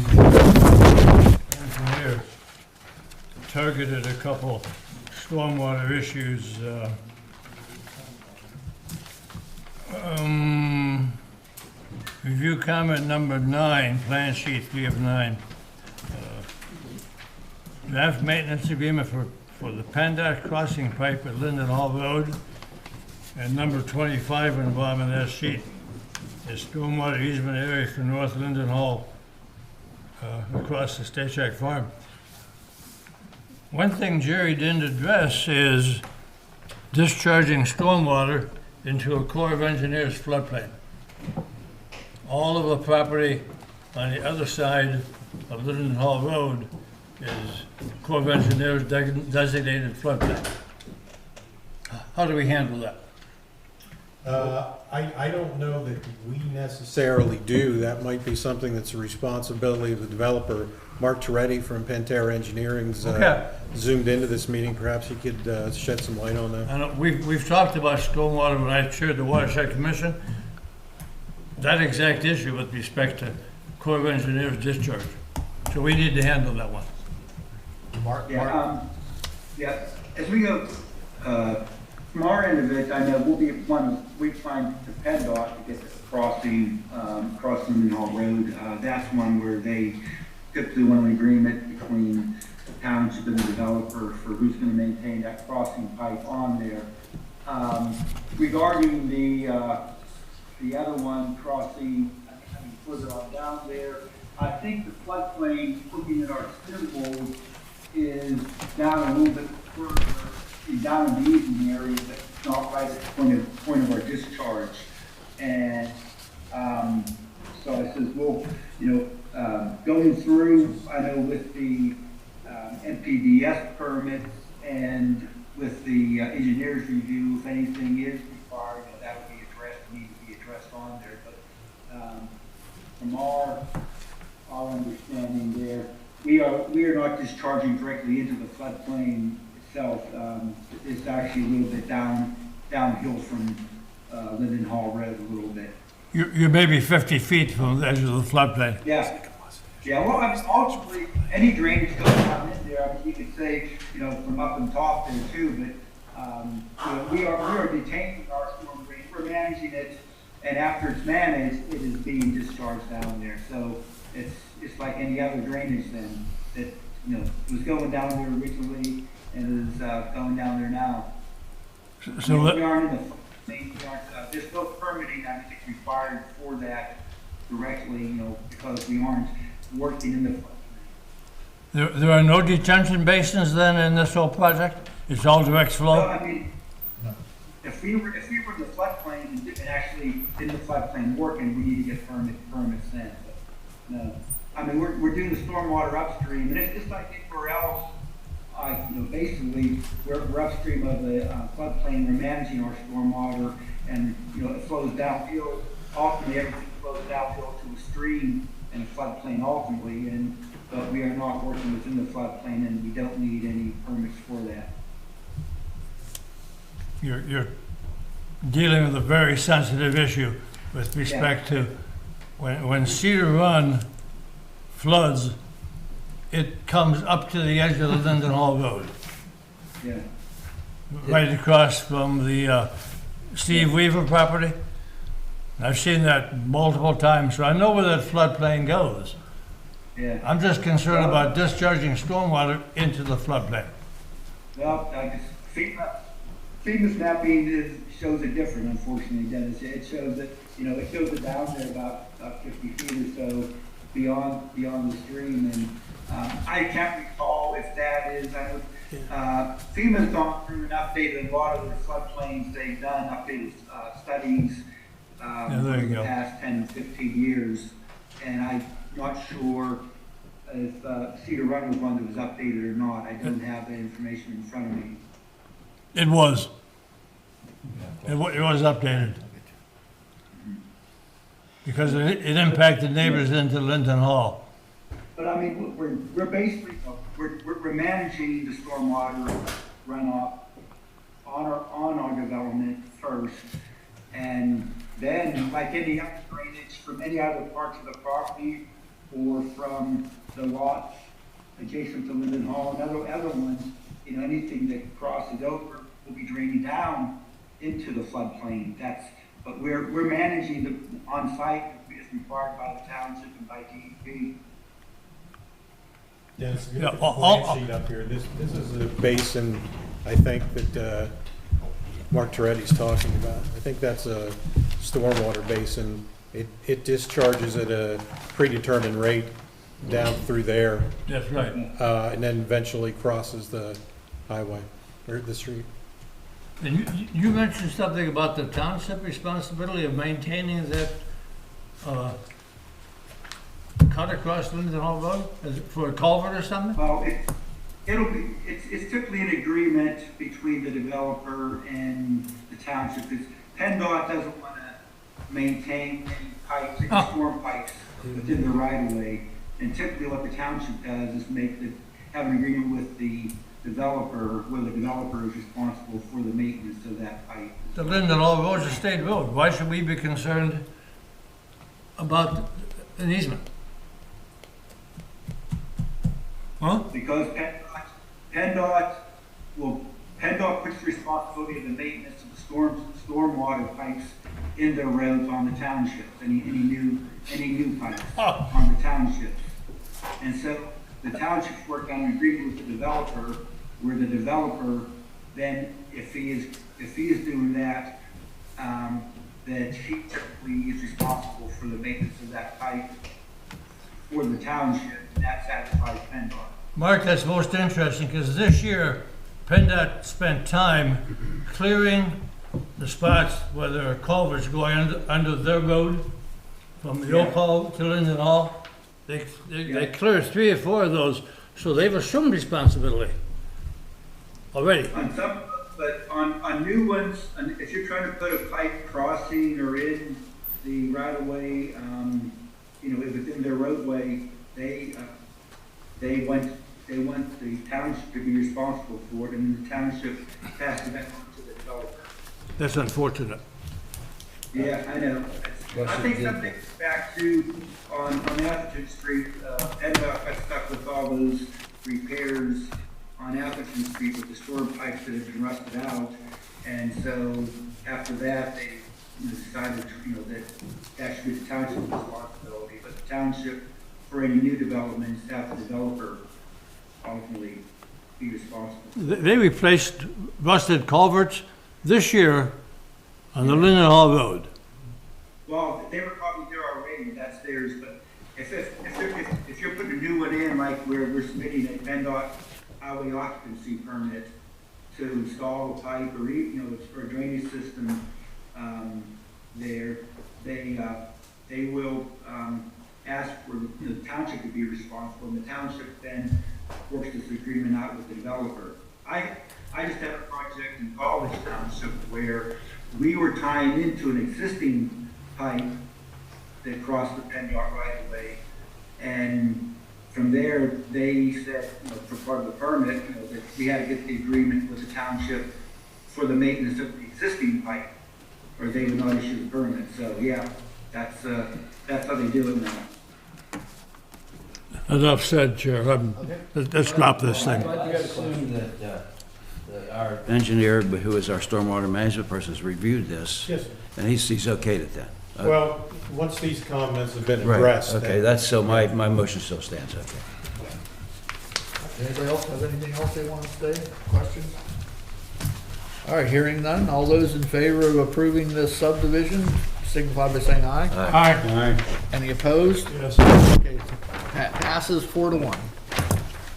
engineer targeted a couple stormwater issues. Review comment number 9, plan sheet 3 of 9. Draft maintenance agreement for the PennDOT crossing pipe at Linden Hall Road. And number 25 on the bottom of that sheet is stormwater easement area for North Linden Hall across the State Track Farm. One thing Jerry didn't address is discharging stormwater into a Corps of Engineers floodplain. All of the property on the other side of Linden Hall Road is Corps of Engineers designated floodplain. How do we handle that? I don't know that we necessarily do. That might be something that's a responsibility of the developer. Mark Toretti from Pentair Engineering's Okay. zoomed into this meeting. Perhaps he could shed some light on that. I know we've talked about stormwater when I chaired the Watershed Commission. That exact issue with respect to Corps of Engineers discharge. So we need to handle that one. Mark? Yeah, as we go, from our end of it, I know we find the PennDOT to get the crossing Linden Hall Road. That's one where they typically want an agreement between the township and the developer for who's gonna maintain that crossing pipe on there. Regarding the other one crossing, I mean, further on down there, I think the floodplain, looking at our symbols, is down a little bit further, down in the easing area, but not right at the point of our discharge. And so I says, well, going through, I know with the NPDS permits and with the engineer's review, if anything is required, that would be addressed, need to be addressed on there. But from our understanding there, we are not discharging directly into the floodplain itself. It's actually a little bit downhill from Linden Hall Road a little bit. You may be 50 feet from the edge of the floodplain. Yeah. Yeah, well, I mean, ultimately, any drainage goes down in there. I mean, you could say, from up on top there too, but, we are detaining our storm drain. We're managing it, and after it's managed, it is being discharged down there. So it's like any other drainage then, that, it was going down there originally and is going down there now. So we aren't in the, there's no permitting, I think, required for that directly, because we aren't working in the floodplain. there are no detention basins then in this whole project? It's all direct flow? No, I mean, if we were in the floodplain and actually in the floodplain working, we need to get permits then. But no, I mean, we're doing the stormwater upstream, and it's just like anywhere else. Basically, we're upstream of the floodplain. We're managing our stormwater, and it flows downhill. Ultimately, everything flows downhill to a stream and a floodplain ultimately, but we are not working within the floodplain, and we don't need any permits for that. You're dealing with a very sensitive issue with respect to when Cedar Run floods, it comes up to the edge of the Linden Hall Road. Yeah. Right across from the Steve Weaver property. I've seen that multiple times, so I know where that floodplain goes. Yeah. I'm just concerned about discharging stormwater into the floodplain. Well, FEMA's mapping shows it different, unfortunately, Dennis. It shows it, it shows it down there about 50 feet or so beyond the stream. And I can't recall if that is, I know FEMA's gone through and updated a lot of their floodplains. They've done updated studies there you in the go. past 10, 15 years. And I'm not sure if Cedar Run was one that was updated or not. I don't have that information in front of me. It was. It was updated. Because it impacted neighbors into Linden Hall. But I mean, we're basically, we're managing the stormwater runoff on our development first. And then, like any other drainage from any other parts of the property or from the lots adjacent to Linden Hall and other ones, anything that crosses over will be draining down into the floodplain. But we're managing the on-site as required by the township and by DEP. Dennis, Yeah, the plan sheet up here, this is a basin, I think, that Mark Toretti's talking about. I think that's a stormwater basin. It discharges at a predetermined rate down through there, That's right. and then eventually crosses the highway, or the street. And you mentioned something about the township responsibility of maintaining that cut across Linden Hall Road? Is it for a culvert or something? Well, it's typically an agreement between the developer and the township. Because PennDOT doesn't want to maintain any pipes, any storm pipes within the right of way. And typically what the township does is have an agreement with the developer, where the developer is responsible for the maintenance of that pipe. The Linden Hall Road is a state road. Why should we be concerned about an easement? Huh? Because PennDOt puts the responsibility of the maintenance of the stormwater pipes in their roads on the townships, any new pipes on the townships. And so the townships work on an agreement with the developer, where the developer then, if if he is doing that, then he typically is responsible for the maintenance of that pipe for the township, and that satisfies PennDOT. Mark, that's most interesting, because this year, PennDOT spent time clearing the spots where there are culverts going under their road, from the Oak Hall to Linden Hall. They cleared 3 or 4 of those, so they've assumed responsibility already. On some, but on new ones, if you're trying to put a pipe crossing or in the right of way, within their roadway, they want the township to be responsible for it, and the township passes that on to the developer. That's unfortunate. Yeah, I know. I think something back to, on Atherton Street, PennDOT got stuck with all those repairs on Atherton Street with the storm pipes that had been rusted out. And so after that, they decided, that should be the township's responsibility. But the township, for any new developments, have the developer ultimately be responsible. They replaced rusted culverts this year on the Linden Hall Road. Well, they were probably there already, that's theirs, but if you're putting a new one in, like we're submitting a PennDOT highway occupancy permit to install a pipe or, for a drainage system, they will, ask for the township to be responsible, and the township then works this agreement out with the developer. I just had a project in College Township where we were tying into an existing pipe that crossed the PennDOT right of way, and from there they said, for part of the permit, that we had to get the agreement with the township for the maintenance of the existing pipe, or they would not issue the permit. So yeah, that's how they do it now. Enough said, Chair. Let's drop this thing. I assume that our engineer, who is our stormwater management person, has reviewed this. Yes, sir. And he's okayed at that. Well, once these comments have been Right, addressed. okay, that's, so my motion still stands, okay. Anybody else have anything else they want to say? Questions? All right, hearing none. All those in favor of approving this subdivision signify by saying aye. Aye. Any opposed? Yes. Okay, passes 4-1.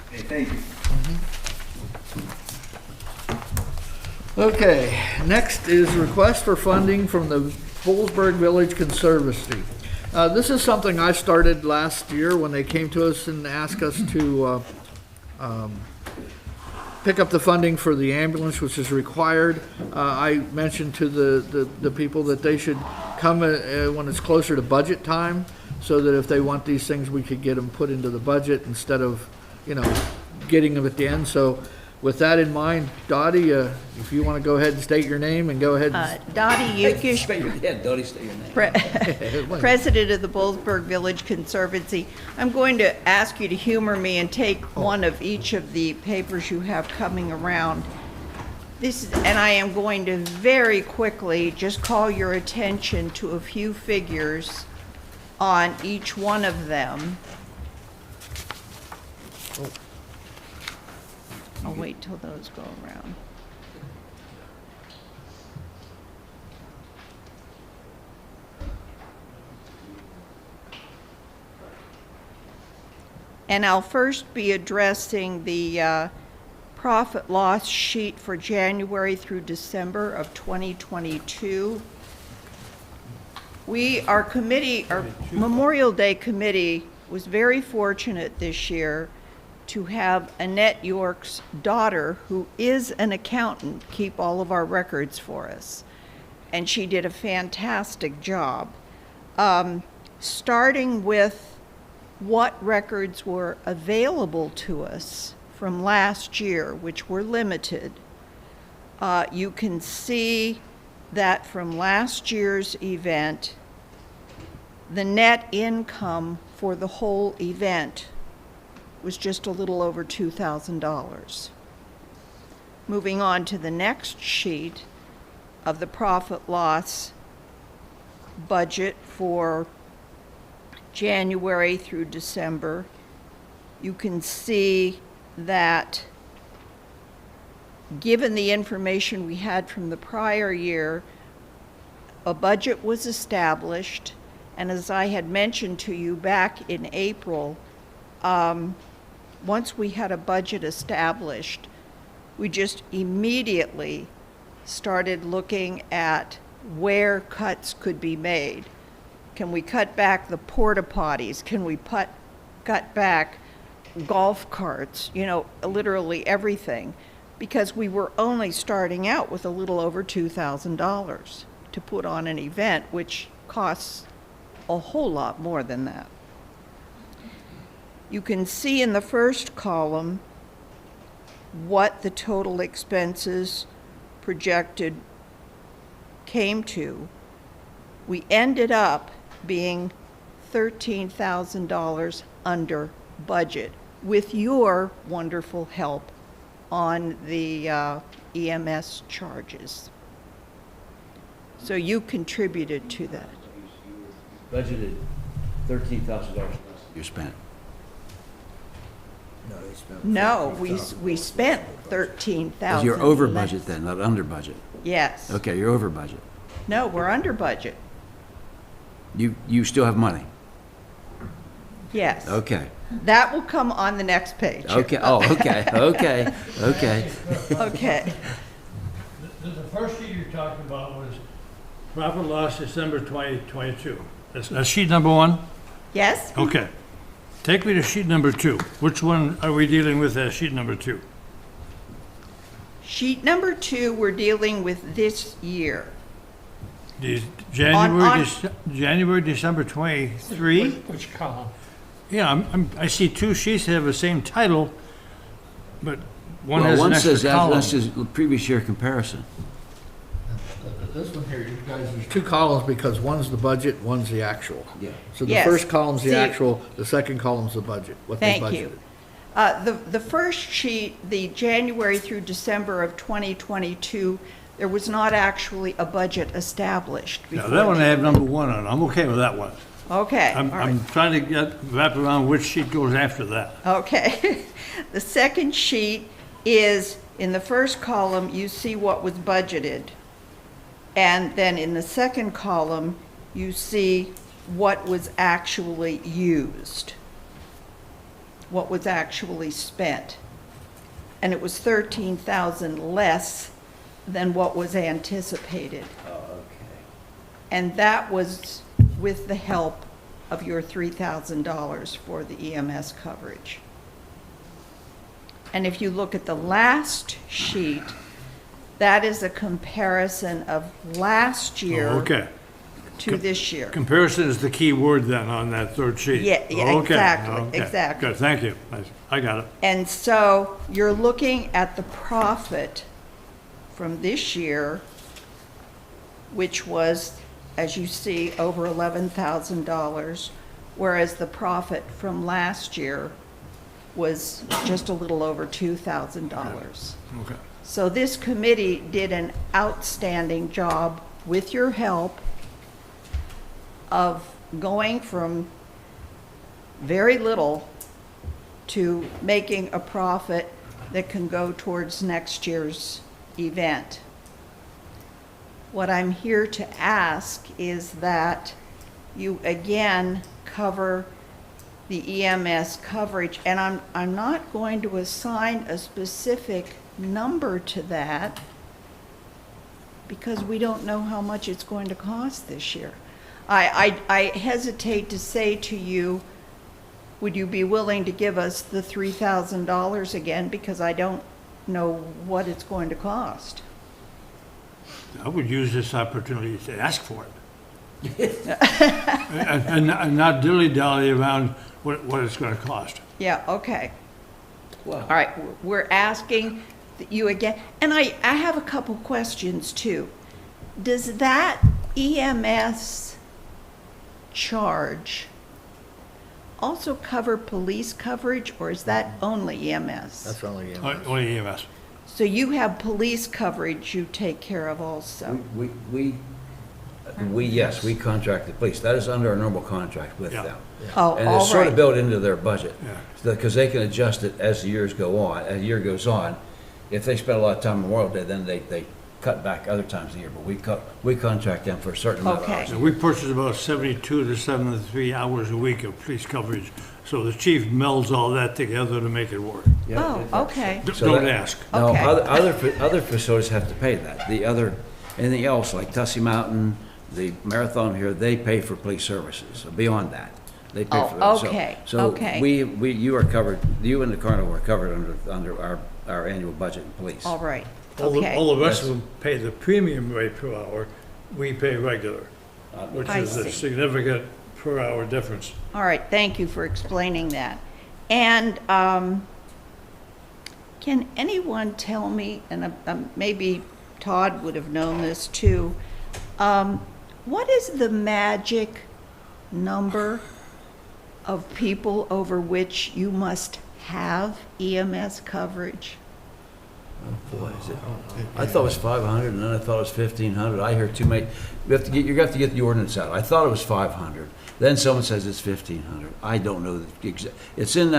Okay, thank you. Okay, next is request for funding from the Boalsburg Village Conservancy. This is something I started last year when they came to us and asked us to pick up the funding for the ambulance, which is required. I mentioned to the people that they should come when it's closer to budget time, so that if they want these things, we could get them put into the budget instead of, getting them at the end. So with that in mind, Dottie, if you want to go ahead and state your name and go ahead and... Dottie Yukish, Dottie, state your name. President of the Boalsburg Village Conservancy. I'm going to ask you to humor me and take one of each of the papers you have coming around. And I am going to very quickly just call your attention to a few figures on each one of them. I'll wait till those go around. And I'll first be addressing the profit loss sheet for January through December of 2022. Our Memorial Day committee was very fortunate this year to have Annette York's daughter, who is an accountant, keep all of our records for us. And she did a fantastic job. Starting with what records were available to us from last year, which were limited, you can see that from last year's event, the net income for the whole event was just a little over $2,000. Moving on to the next sheet of the profit loss budget for January through December, you can see that given the information we had from the prior year, a budget was established, and as I had mentioned to you back in April, once we had a budget established, we just immediately started looking at where cuts could be made. Can we cut back the porta potties? Can we cut back golf carts? You know, literally everything. Because we were only starting out with a little over $2,000 to put on an event, which costs a whole lot more than that. You can see in the first column what the total expenses projected came to. We ended up being $13,000 under budget with your wonderful help on the EMS charges. So you contributed to that. Budgeted $13,000 less you spent. No, we spent 13,000. You're over less. budget then, not under budget. Yes. Okay, you're over budget. No, we're under budget. You still have money. Yes. Okay. That will come on the next page. Okay. Oh, okay. Okay. Okay. Okay. The first sheet you're talking about was profit loss December 2022. That's sheet number one? Yes? Okay. Take me to sheet number two. Which one are we dealing with as sheet number two? Sheet number 2, we're dealing with this year. January, December 23? Which column? Yeah, I see two sheets that have the same title, but one has an One extra says that, column. this is previous year comparison. This one here, you guys, there's two columns because one's the budget, one's the actual. Yeah. So the Yes. first column's the See- actual, the second column's the budget, what they budgeted. Thank you. The first sheet, the January through December of 2022, there was not actually a budget established Now, before. that one I the- have number one on. I'm okay with that one. Okay, all I'm right. trying to wrap around which sheet goes after that. Okay. The second sheet is, in the first column, you see what was budgeted. And then in the second column, you see what was actually used, what was actually spent. And it was 13,000 less than what was anticipated. Oh, okay. And that was with the help of your $3,000 for the EMS coverage. And if you look at the last sheet, that is a comparison of last year Oh, okay. to this year. Comparison is the key word then on that third sheet. Yeah, Okay, exactly, okay. exactly. Good, thank you. I got it. And so you're looking at the profit from this year, which was, as you see, over $11,000, whereas the profit from last year was just a little over $2,000. Okay. So this committee did an outstanding job with your help of going from very little to making a profit that can go towards next year's event. What I'm here to ask is that you again cover the EMS coverage, and I'm not going to assign a specific number to that because we don't know how much it's going to cost this year. I hesitate to say to you, would you be willing to give us the $3,000 again, because I don't know what it's going to cost. I would use this opportunity to ask for it. and not dilly-dally around what it's going to cost. Yeah, okay. Well, All right, we're asking that you again, and I have a couple questions too. Does that EMS charge also cover police coverage, or is that only EMS? That's only EMS. Only EMS. So you have police coverage you take care of also? yes, we contract the police. That is under our normal contract with Yeah. them. Oh, And all it's sort of right. built into their budget. Yeah. Because they can adjust it as the years go on, as the year goes on. If they spend a lot of time on Memorial Day, then they cut back other times of the year, but we contract them for a certain amount of Okay. hours. So we purchase about 72 to 73 hours a week of police coverage. So the chief melds all that together to make it work. Yeah, Oh, yeah. okay. So Don't that- ask. Now, Okay. other facilities have to pay that. Anything else, like Tussey Mountain, the Marathon here, they pay for police services. So beyond that, they pay Oh, for that. So- okay, So okay. you are covered, you and the carnival are covered under our annual budget in police. All right, All the okay. rest of them pay the premium rate per hour. We pay regular, which I is a see. significant per hour difference. All right, thank you for explaining that. And can anyone tell me, and maybe Todd would have known this too, what is the magic number of people over which you must have EMS coverage? Boy, is it- I thought it was 500, and then I thought it was 1,500. I hear too many. You're going to have to get the ordinance out. I thought it was 500. Then someone says it's 1,500. I don't know. It's in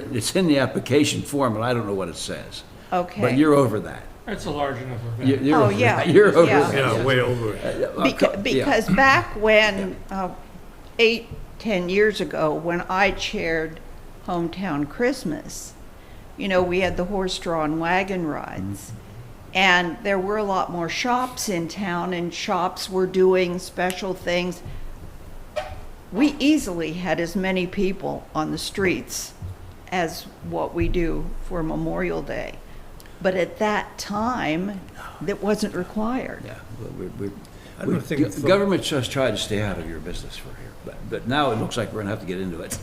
it's in the application form, and I don't know what it says. Okay. But you're over that. That's a large enough event. You're Oh, over yeah, that. You're over yeah. that. Yeah, yes. way over it. Because back when, 8-10 years ago, when I chaired Hometown Christmas, you know, we had the horse-drawn wagon rides. And there were a lot more shops in town, and shops were doing special things. We easily had as many people on the streets as what we do for Memorial Day. But at that time, that wasn't required. Yeah. I don't think it's- Government just tried to stay out of your business for here. But now it looks like we're going to have to get into it.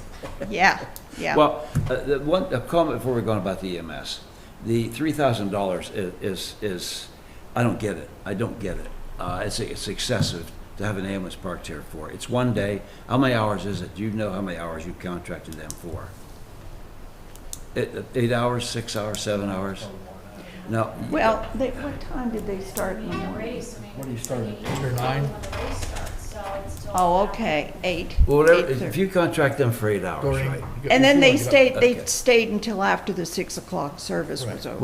Yeah, yeah. Well, a comment before we're going about the EMS. The $3,000 is, I don't get it. I don't get it. It's excessive to have an ambulance parked here for. It's one day. How many hours is it? Do you know how many hours you contracted them for? 8 hours, 6 hours, 7 hours? No. Well, what time did they start in the morning? What do you start at, 8 or 9? Oh, okay, 8. Well, whatever, 8:30. if you contract them for 8 hours, During- right? And then they stayed. stayed until after the 6 o'clock service was over.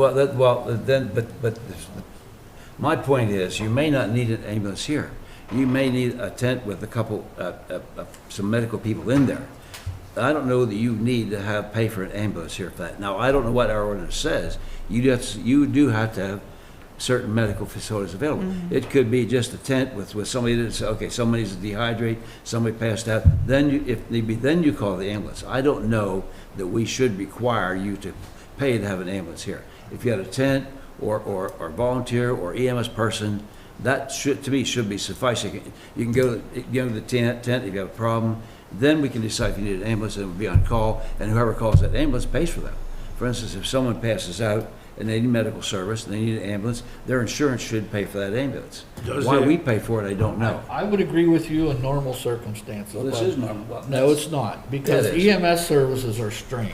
But my point is, you may not need an ambulance here. You may need a tent with a couple, some medical people in there. I don't know that you need to pay for an ambulance here for that. Now, I don't know what our ordinance says. You do have to have certain medical facilities available. It could be just a tent with somebody that's, okay, somebody's dehydrated, somebody passed out, then if need be, then you call the ambulance. I don't know that we should require you to pay to have an ambulance here. If you had a tent or volunteer or EMS person, that to me should be sufficient. You can go to the tent if you have a problem, then we can decide if you need an ambulance and it will be on call, and whoever calls that ambulance pays for them. For instance, if someone passes out and they need medical service and they need an ambulance, their insurance should pay for that ambulance. Does Why it? we pay for it, I don't know. I would agree with you in normal circumstances. Well, this but- is normal. No, it's not, because It is. EMS services are strained.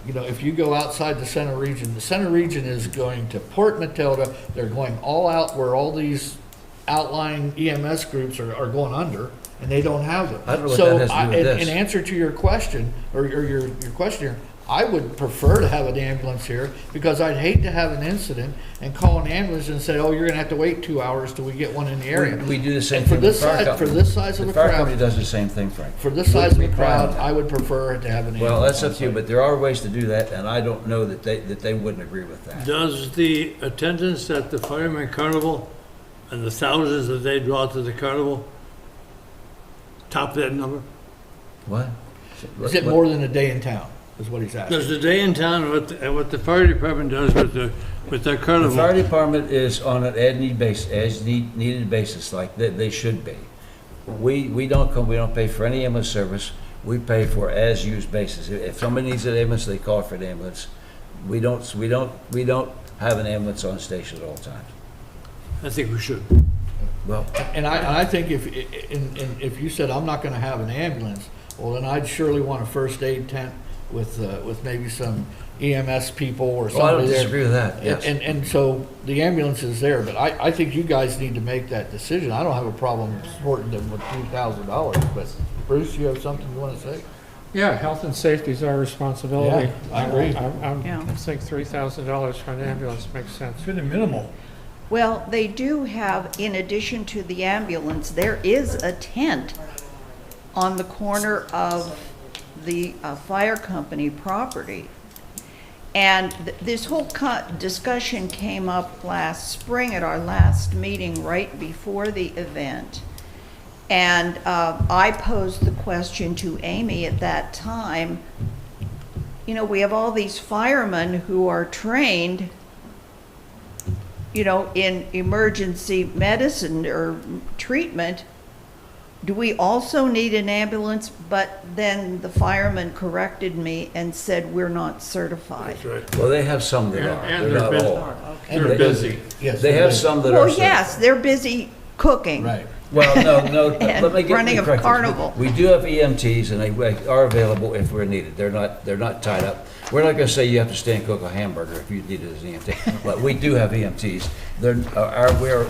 You know, if you go outside the center region is going to Port Matilda, they're going all out where all these outlying EMS groups are going under, and they don't have them. I don't know what that has to do with this. In answer to your question, or your question here, I would prefer to have an ambulance here, because I'd hate to have an incident and call an ambulance and say, oh, you're gonna have to wait 2 hours till we get one in the area. We do the same And for thing with this the fire size, company. for this size of The a fire company crowd, does the same thing, Frank. for this size of a crowd, Requirement. I would prefer to have an ambulance. Well, that's on up to you, site. but there are ways to do that, and I don't know that they wouldn't agree with that. Does the attendance at the Fireman Carnival and the thousands that they draw to the carnival top that number? What? Is it more than a day in town, is what he's asking? Does the day in town and what the fire department does with their The carnival? fire department is on an as-needed basis, like they should be. We don't pay for any ambulance service. We pay for as-used basis. If somebody needs an ambulance, they call for an ambulance. We don't have an ambulance on station at all times. I think we should. Well, And I think if you said, I'm not gonna have an ambulance, well, then I'd surely want a first aid tent with maybe some EMS people or well, I don't somebody there. disagree with that, yes. And so the ambulance is there, but I think you guys need to make that decision. I don't have a problem supporting them with $2,000, but Bruce, you have something you wanna say? Yeah, health and safety is our responsibility. Yeah, I agree. Yeah. I think $3,000 for an ambulance makes sense. It's pretty minimal. Well, they do have, in addition to the ambulance, there is a tent on the corner of the fire company property. And this whole discussion came up last spring at our last meeting right before the event. And I posed the question to Amy at that time, you know, we have all these firemen who are trained, you know, in emergency medicine or treatment. Do we also need an ambulance? But then the fireman corrected me and said, we're not certified. That's right. Well, they have some that are. And They're they're not busy. all. They're busy. Yes. They have some that are. Well, yes, they're busy cooking. Right. Well, no, And let me get running you a corrected. carnival. We do have EMTs, and they are available if we're needed. They're not tied up. We're not gonna say you have to stay and cook a hamburger if you need it as an EMT, but we do have EMTs.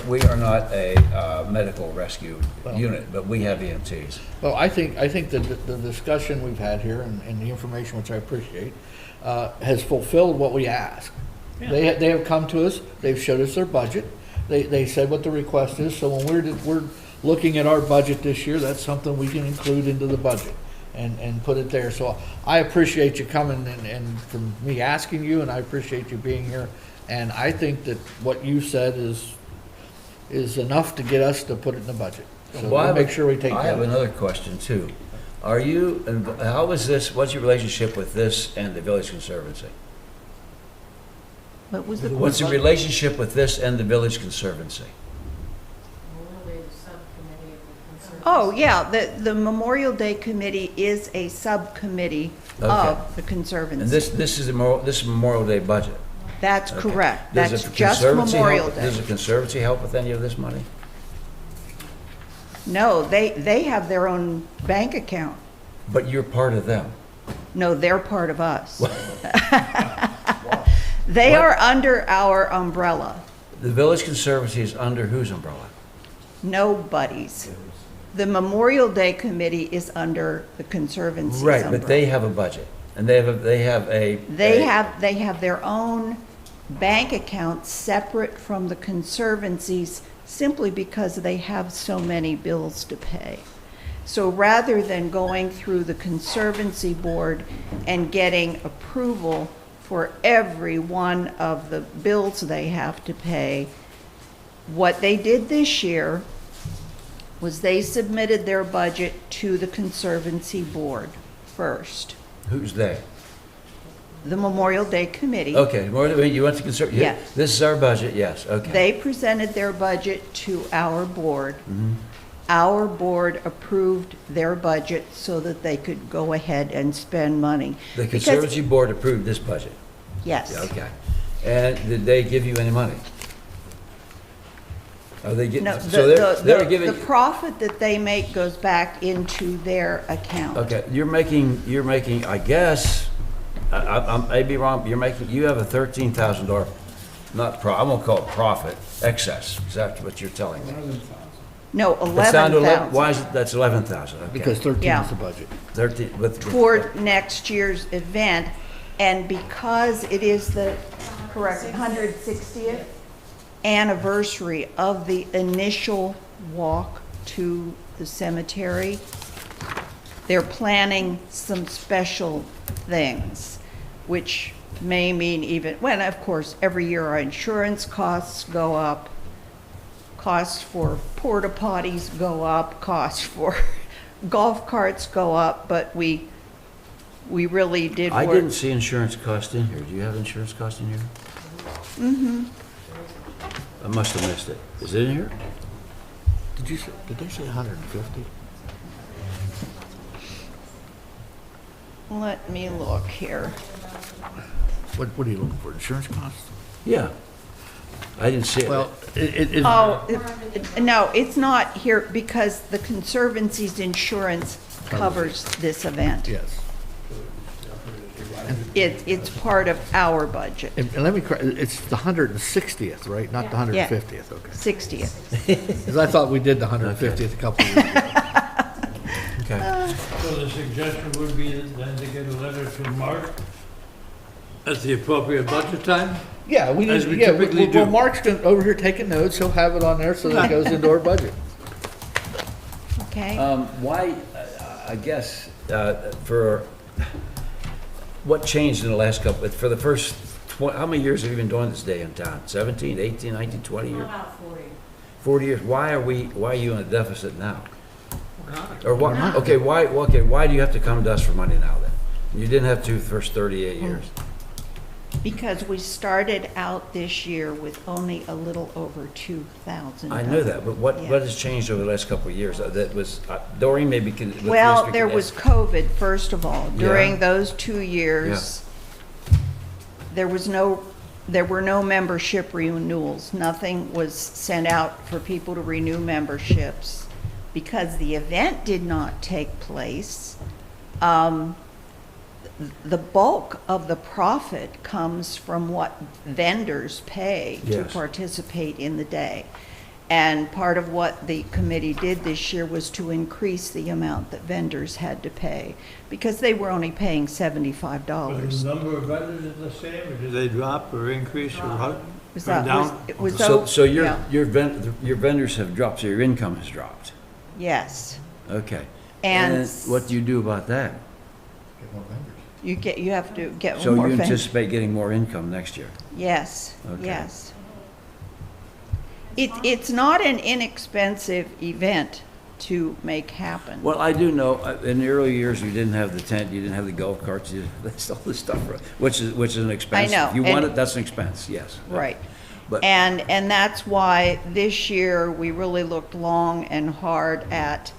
We are not a medical rescue unit, but we have EMTs. Well, I think the discussion we've had here and the information, which I appreciate, has fulfilled what we asked. They have come to us, they've showed us their budget, they said what the request is, so when we're looking at our budget this year, that's something we can include into the budget and put it there. So I appreciate you coming and from me asking you, and I appreciate you being here. And I think that what you said is enough to get us to put it in the budget. So we'll make sure we take I care have of it. another question too. How is this, what's your relationship with this and the Village Conservancy? What was the What's the relationship with this and the Village Conservancy? Oh, yeah, the Memorial Day Committee is a subcommittee of the Conservancy. And this is Memorial Day budget? That's Okay. correct. Does That's the just Conservancy Memorial help- Day. Does the Conservancy help with any of this money? No, they have their own bank account. But you're part of them. No, they're part of us. They What? are under our umbrella. The Village Conservancy is under whose umbrella? Nobody's. The Memorial Day Committee is under the Conservancy's Right, umbrella. but they have a budget, and they have their own bank account separate from the Conservancy's simply because they have so many bills to pay. So rather than going through the Conservancy Board and getting approval for every one of the bills they have to pay, what they did this year was they submitted their budget to the Conservancy Board first. Who's they? The Memorial Day Committee. Okay, you went to Conservancy? Yeah. This is our budget, yes, okay. They presented their budget to our board. Mhm. Our board approved their budget so that they could go ahead and spend money. The Because- Conservancy Board approved this budget? Yes. Yeah, okay. And did they give you any money? Are they getting, No, so they're the giving, profit that they make goes back into their account. okay, you're making, I guess, I may be wrong, but you have a $13,000, I won't call it profit, excess. Is that what you're telling me? No, It's down to 11,000 why is it, that's 11,000, okay. Because 13 Yeah. is the budget. 13, with. toward next year's event. And because it is the, correct, 160th anniversary of the initial walk to the cemetery, they're planning some special things, which may mean even, well, of course, every year our insurance costs go up, costs for porta potties go up, costs for golf carts go up, but we really did work. I didn't see insurance cost in here. Do you have insurance cost in here? Mm-hmm. I must have missed it. Is it in here? Did they say 150? Let me look here. What are you looking for, insurance costs? Yeah. I didn't see it. Well, No, it's not here because the Conservancy's insurance covers this event. Yes. It's part of our budget, And let me, it's the 160th, right? Not the Yeah. 150th, okay. 60th. Because I thought we did the 150th a couple of years ago. Okay. So the suggestion would be then to get a letter to Mark at the appropriate budget time? Yeah, we As need, we yeah, typically well, do. Mark's over here taking notes, he'll have it on there so that it goes into our budget. Okay? Why, I guess, for, what changed in the last couple, for the first, how many years have you been doing this day in town? 17, 18, 19, 20 years? About 40. 40 years. Why are you in a deficit now? Or what, okay, why do you have to come to us for money now then? You didn't have to the first 38 years. Because we started out this year with only a little over 2,000. I know that, but what has changed over the last couple of years? That was, Doreen maybe can. Well, there was COVID, first of all. During Yeah. those 2 years, there were no membership renewals. Nothing was sent out for people to renew memberships. Because the event did not take place, the bulk of the profit comes from what vendors pay to Yes. participate in the day. And part of what the committee did this year was to increase the amount that vendors had to pay, because they were only paying Was $75. the number of vendors the same, or did they drop or increase or how? Was Come that- down? It was, So yeah. your vendors have dropped, so your income has dropped. Yes. Okay. And then what do you do about that? you have to get So more you vendors. anticipate getting more income next year? Yes, Okay. yes. It's not an inexpensive event to make happen. Well, I do know, in the early years, you didn't have the tent, you didn't have the golf carts, that's all this stuff, which is an expense. know, If you want and- it, that's an expense, yes. Right. But, And that's why this year, we really looked long and hard at,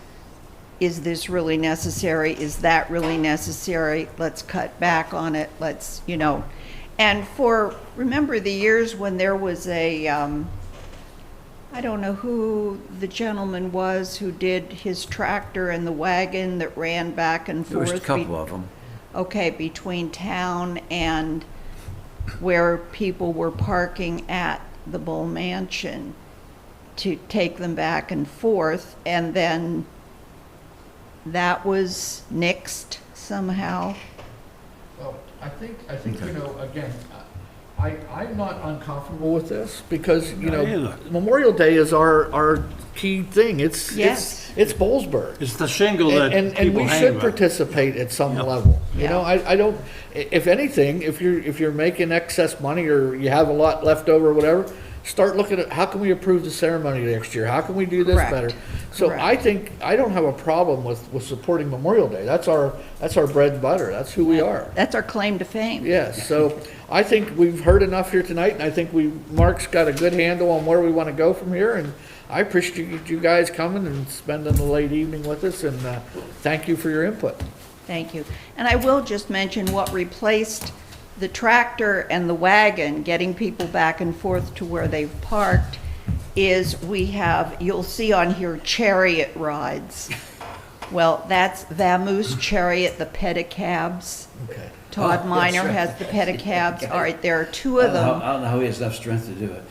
is this really necessary? Is that really necessary? Let's cut back on it, let's, And remember the years when there was I don't know who the gentleman was who did his tractor and the wagon that ran back and there forth. was a couple of them. Okay, between town and where people were parking at the Bull Mansion to take them back and forth, and then that was nixed somehow. Well, I think, again, I'm not uncomfortable with this because, Memorial Day is our key thing. It's Bollesburg. It's the shingle that And people we hang should about. participate at some level. Yeah. I don't, if anything, if you're making excess money or you have a lot left over or whatever, start looking at how can we improve the ceremony next year? How can we do this Correct. better? So Correct. I think, I don't have a problem with supporting Memorial Day. That's our bread and butter. That's who we are. That's our claim to fame. Yes, so I think we've heard enough here tonight, and I think Mark's got a good handle on where we want to go from here, and I appreciate you guys coming and spending the late evening with us, and thank you for your input. Thank you. And I will just mention what replaced the tractor and the wagon, getting people back and forth to where they've parked, is you'll see on here chariot rides. Well, that's Vamoose Chariot, the pedicabs. Okay. Todd Oh, Minor that's has the pedicabs. All right, there are two of them. I don't know how he has enough strength to do it.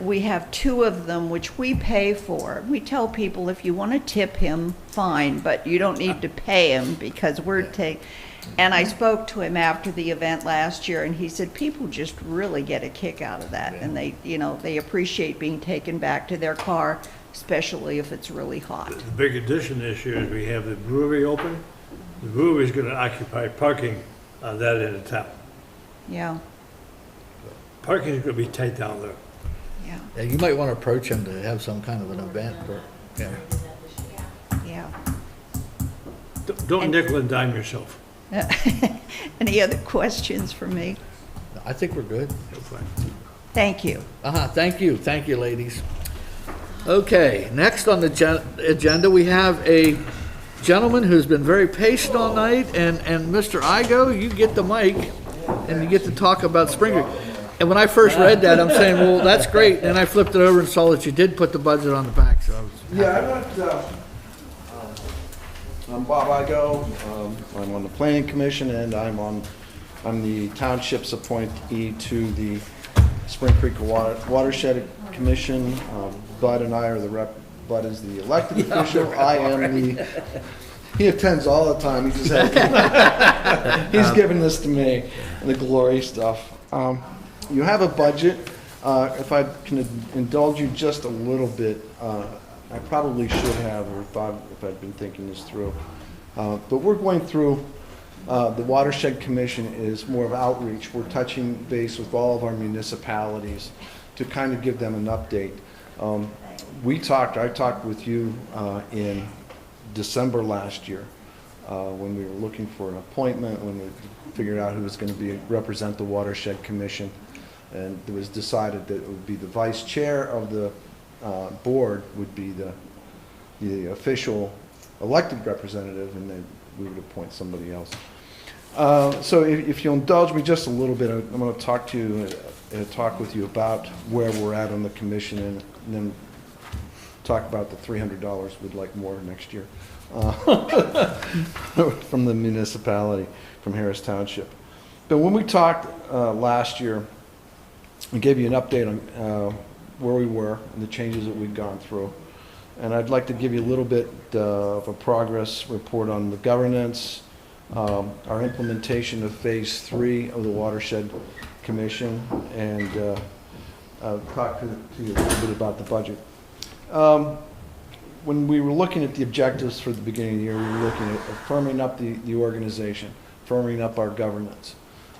We have two of them, which we pay for. We tell people if you want to tip him, fine, but you don't need to pay him because and I spoke to him after the event last year, and he said people just really get a kick out of that, and they appreciate being taken back to their car, especially if it's really hot. The big addition this year is we have the brewery open. The brewery's gonna occupy parking on that end of town. Yeah, Parking's gonna be tight down there. yeah, Yeah, you might want to approach him to have some kind of an event, or, yeah. yeah. Don't nickel and dime yourself. Any other questions for me? I think we're good. Thank you. Thank you, ladies. Okay, next on the agenda, we have a gentleman who's been very patient all night, and Mr. Igo, you get the mic, and you get to talk about Spring Creek. And when I first read that, I'm saying, well, that's great, and I flipped it over and saw that you did put the budget on the back, so I was... Yeah, I'm Bob Igo. I'm on the Planning Commission, and I'm the Township's appointee to the Spring Creek Watershed Commission. Bud and I are the rep. Bud is the elected official. I am He attends all the time. He just has, he's giving this to me, the glory stuff. You have a budget. If I can indulge you just a little bit, I probably should have, or thought if I'd been thinking this through. But we're going through, the Watershed Commission is more of outreach. We're touching base with all of our municipalities to kind of give them an update. I talked with you in December last year when we were looking for an appointment, when we figured out who was going to represent the Watershed Commission. And it was decided that it would be the vice chair of the board would be the official elected representative, and then we would appoint somebody else. So if you'll indulge me just a little bit, I'm going to talk with you about where we're at on the commission, and then talk about the $300 we'd like more next year from the municipality, from Harris Township. But when we talked last year, we gave you an update on where we were and the changes that we'd gone through. And I'd like to give you a little bit of a progress report on the governance, our implementation of Phase 3 of the Watershed Commission, and talk to you a little bit about the budget. When we were looking at the objectives for the beginning of the year, we were looking at firming up the organization, firming up our governance.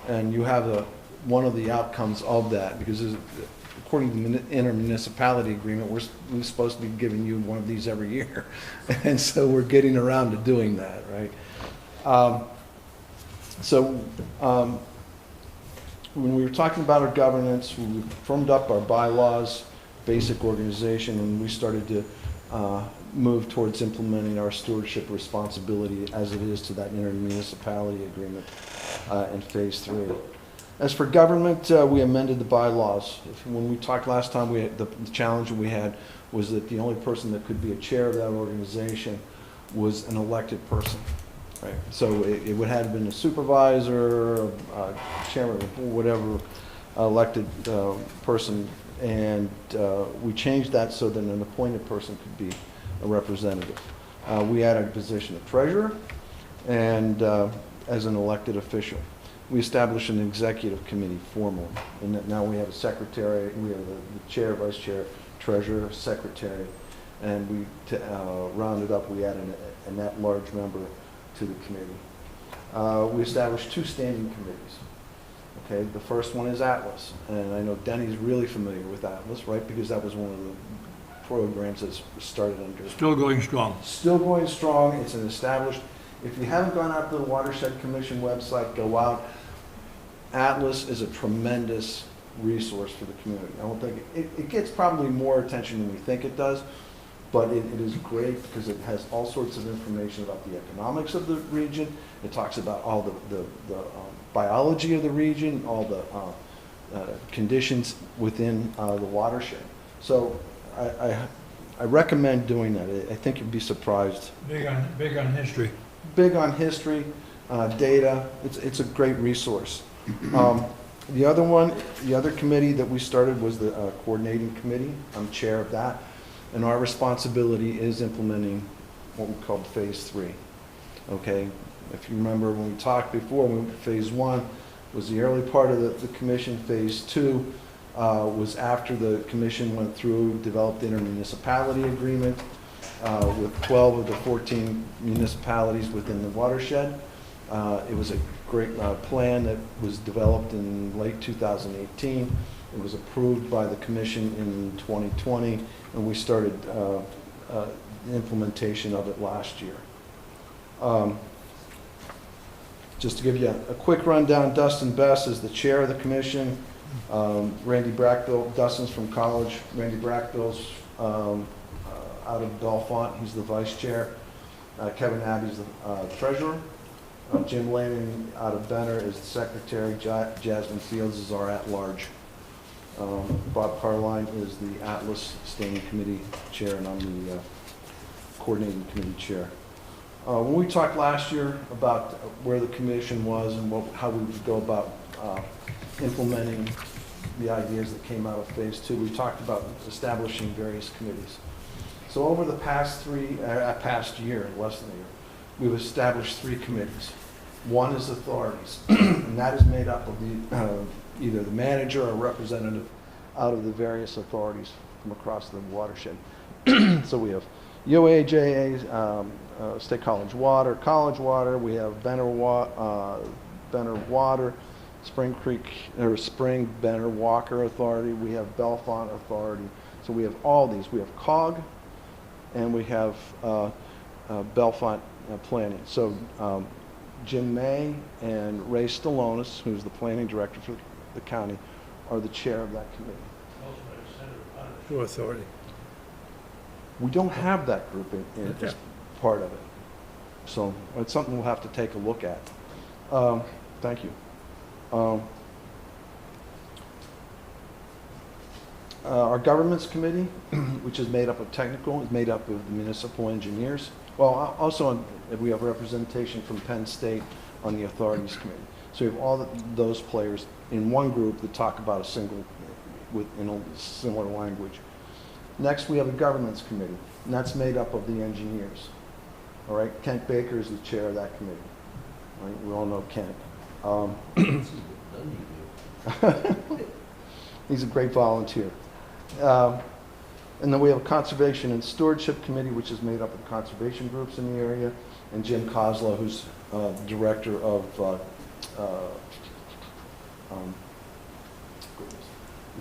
And you have one of the outcomes of that, because according to the intermunicipality agreement, we're supposed to be giving you one of these every year. And so we're getting around to doing that, right? When we were talking about our governance, we firmed up our bylaws, basic organization, and we started to move towards implementing our stewardship responsibility as it is to that intermunicipality agreement in Phase 3. As for government, we amended the bylaws. When we talked last time, the challenge we had was that the only person that could be a chair of that organization was an elected person. Right. So it would have been a supervisor, chairman, whatever elected person, and we changed that so that an appointed person could be a representative. We added a position of treasurer, and as an elected official. We established an executive committee formally, and that now we have a secretary, we have the chair, vice chair, treasurer, secretary, and we rounded up, we added a net large member to the committee. We established 2 standing committees. Okay, the first one is Atlas, and I know Denny's really familiar with Atlas, right? Because that was one of the programs that started under. Still going strong. Still going strong. It's an established. If you haven't gone out to the Watershed Commission website, go out. Atlas is a tremendous resource for the community. I don't think it gets probably more attention than we think it does, but it is great because it has all sorts of information about the economics of the region. It talks about all the biology of the region, all the conditions within the watershed. So I recommend doing that. I think you'd be surprised. Big on history. Big on history, data. It's a great resource. The other committee that we started was the coordinating committee. I'm chair of that. And our responsibility is implementing what we called Phase 3. Okay? If you remember when we talked before, Phase 1 was the early part of the commission. Phase 2 was after the commission went through, developed the intermunicipality agreement with 12 of the 14 municipalities within the watershed. It was a great plan that was developed in late 2018. It was approved by the commission in 2020, and we started the implementation of it last year. Just to give you a quick rundown, Dustin Best is the chair of the commission. Randy Brackville, Dustin's from college. Randy Brackville's out of Bellefonte. He's the vice chair. Kevin Abbey's the treasurer. Jim Lehman out of Benner is the secretary. Jasmine Fields is our at-large. Bob Carline is the Atlas Standing Committee chair, and I'm the coordinating committee chair. When we talked last year about where the commission was and how we would go about implementing the ideas that came out of Phase 2, we talked about establishing various committees. So over the past year, less than a year, we've established 3 committees. One is authorities, and that is made up of either the manager or representative out of the various authorities from across the watershed. So we have UAJA, State College Water, we have Benner Water, Spring Creek, or Spring Benner Walker Authority, we have Bellefonte Authority. So we have all these. We have COG, and we have Bellefonte Planning. So Jim May and Ray Stalonis, who's the planning director for the county, are the chair of that committee. New authority. We don't have that group in as part of it. So it's something we'll have to take a look at. Thank you. Our governments committee, which is made up of technical, is made up of the municipal engineers. Well, also we have representation from Penn State on the authorities committee. So we have all those players in one group that talk about a single, in a similar language. Next, we have a governance committee, and that's made up of the engineers. All right, Kent Baker is the chair of that committee. Right? We all know Kent. He's a great volunteer. And then we have a conservation and stewardship committee, which is made up of conservation groups in the area, and Jim Kozlow, who's director of the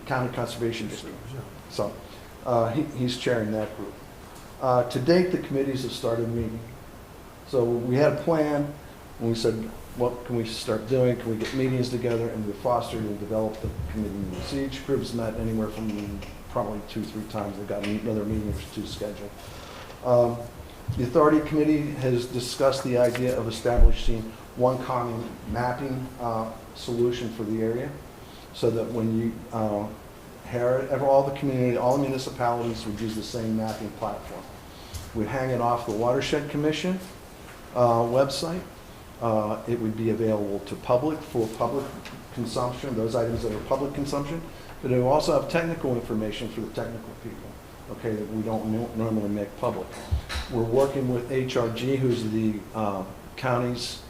County Conservation District. So he's chairing that group. To date, the committees have started meeting. So we had a plan, and we said, what can we start doing? Can we get meetings together? And we fostered and developed the committee meetings. Each group's met anywhere from probably 2-3 times. They've got another meeting or 2 scheduled. The authority committee has discussed the idea of establishing one common mapping solution for the area, so that when you all the community, all the municipalities would use the same mapping platform. We'd hang it off the Watershed Commission website. It would be available to public for public consumption, those items that are public consumption, but it will also have technical information for the technical people, okay, that we don't normally make public. We're working with HRG, who's the county's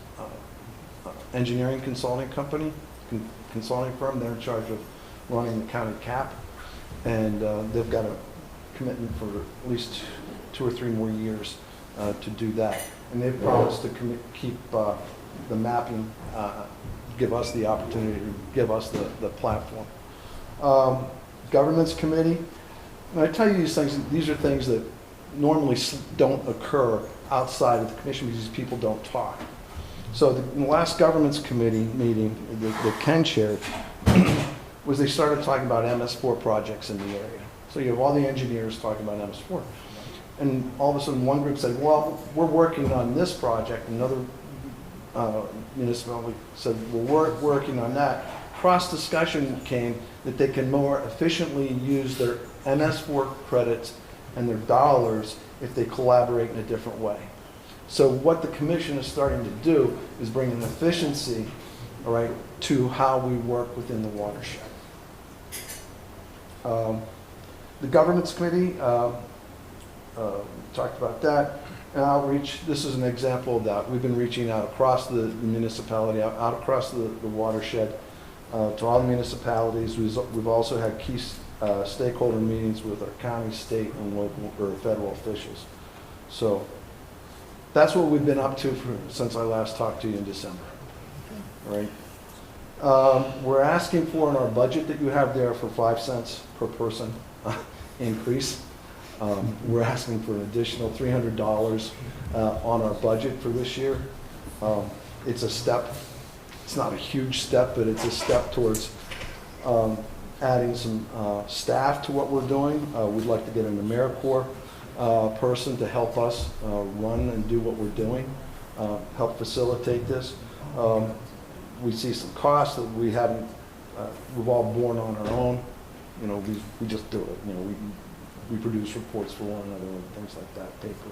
engineering consulting company, consulting firm. They're in charge of running the county cap, and they've got a commitment for at least 2 or 3 more years to do that. And they've promised to keep the mapping, give us the opportunity to give us the platform. Governance committee, and I tell you these things, these are things that normally don't occur outside of the commission because these people don't talk. So in the last governance committee meeting that Ken chaired, was they started talking about MS4 projects in the area. So you have all the engineers talking about MS4. And all of a sudden one group said, well, we're working on this project. Another municipality said, well, we're working on that. Cross discussion came that they can more efficiently use their MS4 credits and their dollars if they collaborate in a different way. So what the commission is starting to do is bring an efficiency, all right, to how we work within the watershed. The governance committee, talked about that. And outreach, this is an example of that. We've been reaching out across the municipality, out across the watershed, to all the municipalities. We've also had key stakeholder meetings with our county, state, and local or federal officials. So that's what we've been up to since I last talked to you in December. All right. We're asking for in our budget that you have there for 5 cents per person increase. We're asking for an additional $300 on our budget for this year. It's a step. It's not a huge step, but it's a step towards adding some staff to what we're doing. We'd like to get an AmeriCorps person to help us run and do what we're doing, help facilitate this. We see some costs that we haven't, we've all borne on our own. You know, we just do it. You know, we produce reports for one another and things like that, paper.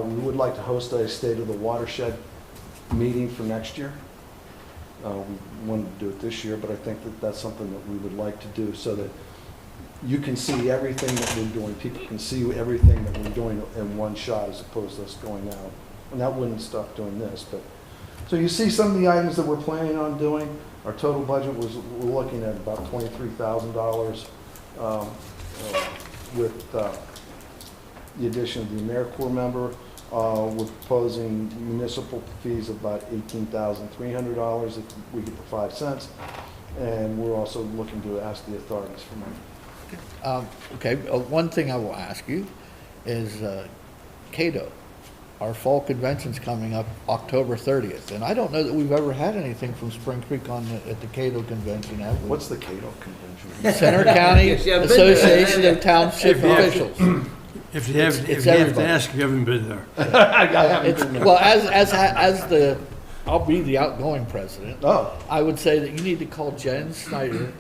We would like to host a State of the Watershed meeting for next year. We wanted to do it this year, but I think that that's something that we would like to do so that you can see everything that we're doing. People can see everything that we're doing in one shot as opposed to us going out And that wouldn't stop doing this, but, so you see some of the items that we're planning on doing. Our total budget we're looking at about $23,000 with the addition of the AmeriCorps member. We're proposing municipal fees of about $18,300 if we get the 5 cents. And we're also looking to ask the authorities for money. Okay, one thing I will ask you is Cato. Our fall convention's coming up October 30th, and I don't know that we've ever had anything from Spring Creek at the Cato convention, have we? What's the Cato convention? Center County Association of Township Officials. If you have to everybody. ask, you haven't been there. I haven't been there. Well, I'll be the outgoing president. Oh. I would say that you need to call Jen Snyder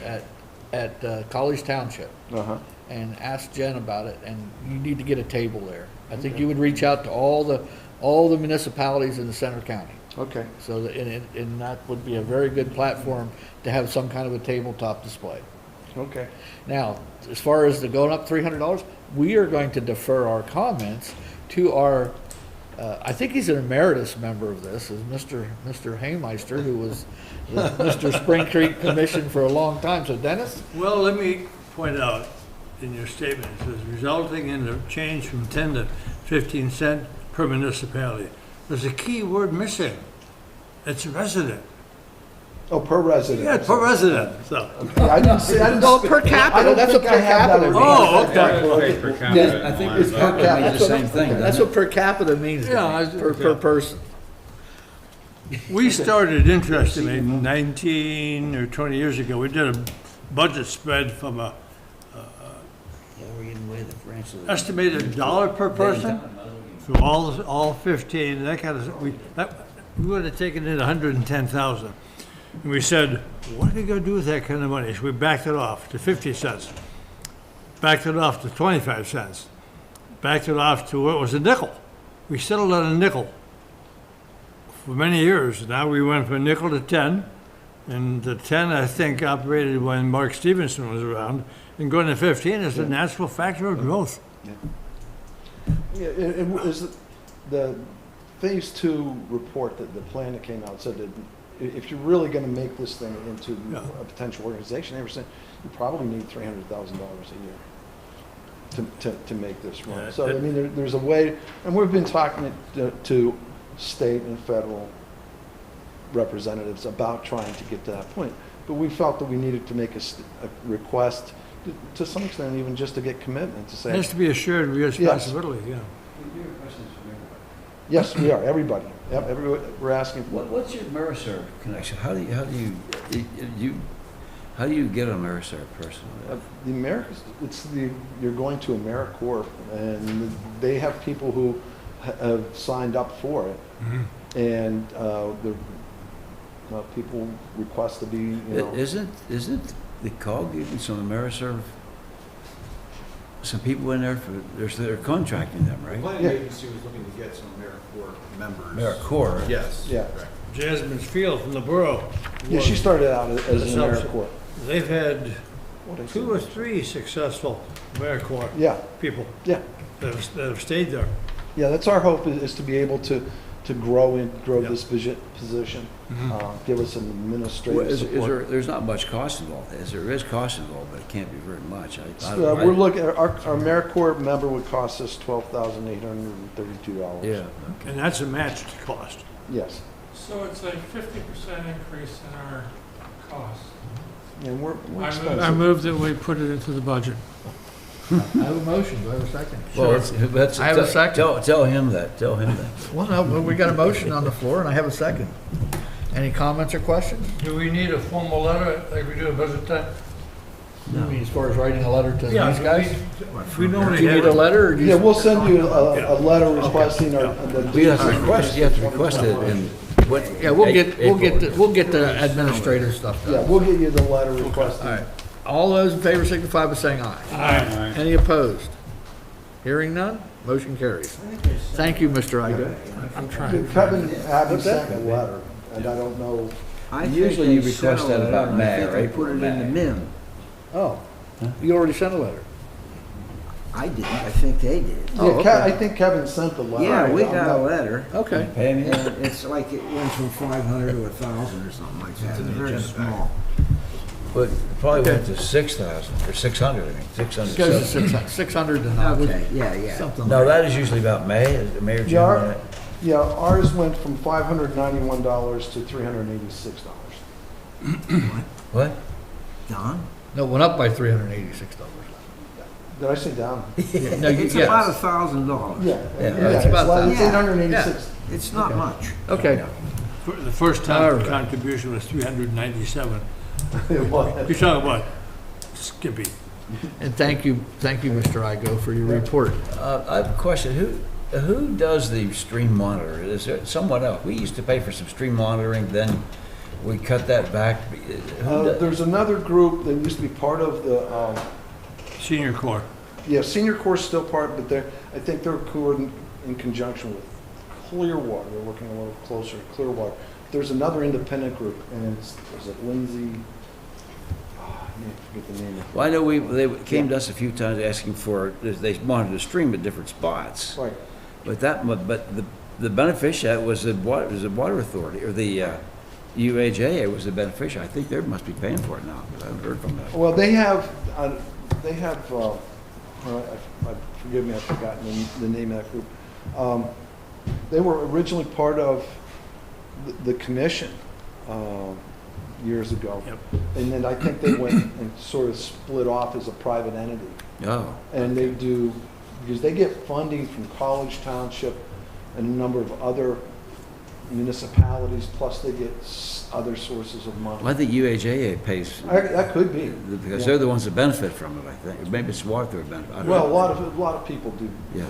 at College Township Uh-huh. and ask Jen about it, and you need to get a table there. I think you would reach out to all the municipalities in the Center County. Okay. So that, and that would be a very good platform to have some kind of a tabletop display. Okay. Now, as far as the going up $300, we are going to defer our comments to our, I think he's an emeritus member of this, is Mr. Haymeister, who was the Mr. Spring Creek Commission for a long time. So Dennis? Well, let me point out in your statement, it says resulting in a change from 10 to 15 cent per municipality. There's a key word missing. It's resident. Oh, per resident. Yeah, per resident, so. I didn't see, Well, per capita, that's what per capita means. Oh, okay. I think it's per capita, means the same thing, That's doesn't what per capita means, to Yeah, me, per person. We started, interestingly, 19 or 20 years ago. We did a budget spread from a Yeah, we're getting away with the branch of the. estimated $1 per person for all 15, that kind of, we would have taken in 110,000. And we said, what are we gonna do with that kind of money? So we backed it off to 50 cents, backed it off to 25 cents, backed it off to what was a nickel. We settled on a nickel for many years. Now we went from a nickel to 10, and the 10, I think, operated when Mark Stevenson was around, and going to 15 is a natural factor of growth. Yeah, it was the Phase 2 report, that the plan that came out said that if you're really gonna make this thing into a potential organization, they were saying you probably need $300,000 a year to make this run. Yeah, So, I mean, there's a way, and we've been talking to state and federal representatives about trying to get to that point. But we felt that we needed to make a request, to some extent, even just to get commitment, to say. It has to be a shared responsibility, yeah. Yes, we are, everybody. Yep, everybody, we're asking. What's your Ameriserve connection? How do you get an Ameriserve person? The you're going to AmeriCorps, and they have people who have signed up for it. Mm-hmm. And people request to be, Isn't the COG getting some Ameriserve? Some people in there they're contracting them, The right? planning Yeah. agency was looking to get some AmeriCorps members. AmeriCorps. Yes. Yeah. correct. Jasmine Field from the borough. Yeah, she started out as an Self- AmeriCorps. They've had What I 2 or said. 3 successful AmeriCorps Yeah, people yeah. that have stayed there. Yeah, that's our hope, is to be able to grow Yeah. this position, Mhm. give us some administrative support. There's not much cost involved. There is cost involved, but it can't be very much. We're looking, our AmeriCorps member would cost us $12,832. Yeah. And that's a matched cost. Yes, So it's a 50% increase in our costs. and we're I expensive. move that we put it into the budget. I have a motion, do I have a second? Well, I have a second. Tell him that. Well, no, we got a motion on the floor, and I have a second. Any comments or questions? Do we need a formal letter like we do at budget time? You mean as far as writing a letter to these guys? We Do normally you need a have, letter, or do you? Yeah, we'll send you a letter requesting our. You have to request it in what? Yeah, we'll get April. the administrative stuff Yeah, done. we'll get you the letter requesting. All right. All those in favor signify by saying aye. Aye. Any opposed? Hearing none, motion carries. Thank you, Mr. Igo. I'm trying. Kevin Abbott sent a letter, and I don't know. Usually you request that about May or April. Put it in the MIM. Oh, you already sent a letter. I didn't, I think they did. Oh, Yeah, okay. I think Kevin sent the letter. Yeah, we I'm got a not- letter. Okay. And it's like it went from 500 to 1,000 or something like that. It's very small. But it probably went to 6,000, or 600, I mean, 600. It goes to 600 to 900. Okay, yeah. Something No, like that is usually about May, is it May or June? Yeah, on our- it? yeah, ours went from $591 to $386. What? Don? No, it went up by $386. Did I say down? No, It's yes. about $1,000. Yeah. it's about that. It's 886. It's not much. Okay. The first All time right. contribution was 397. It was. You're talking about Skippy. And thank you, Mr. Igo, for your report. I have a question. Who does the stream monitor? Is there someone else? We used to pay for some stream monitoring, then we cut that back. There's another group that used to be part of the, Senior Corps. yeah, Senior Corps is still part, but I think they're in conjunction with Clearwater. They're working a little closer to Clearwater. There's another independent group, and is it Lindsay? I forget the name of it. Well, I know they came to us a few times asking for, they wanted to stream at different spots. Right. But the beneficiary was the water authority, or the UAJA was the beneficiary. I think they must be paying for it now, because I haven't heard from them. Well, they have, forgive me, I've forgotten the name of that group. They were originally part of the commission years ago. Yep. And then I think they went and sort of split off as a private entity. Oh. And they do, because they get funding from College Township and a number of other municipalities, plus they get other sources of money. Well, I think UAJA pays, That could be. because Yeah. they're the ones that benefit from it, I think. Maybe it's water authority benefit. I don't Well, know. a lot of people do Yeah.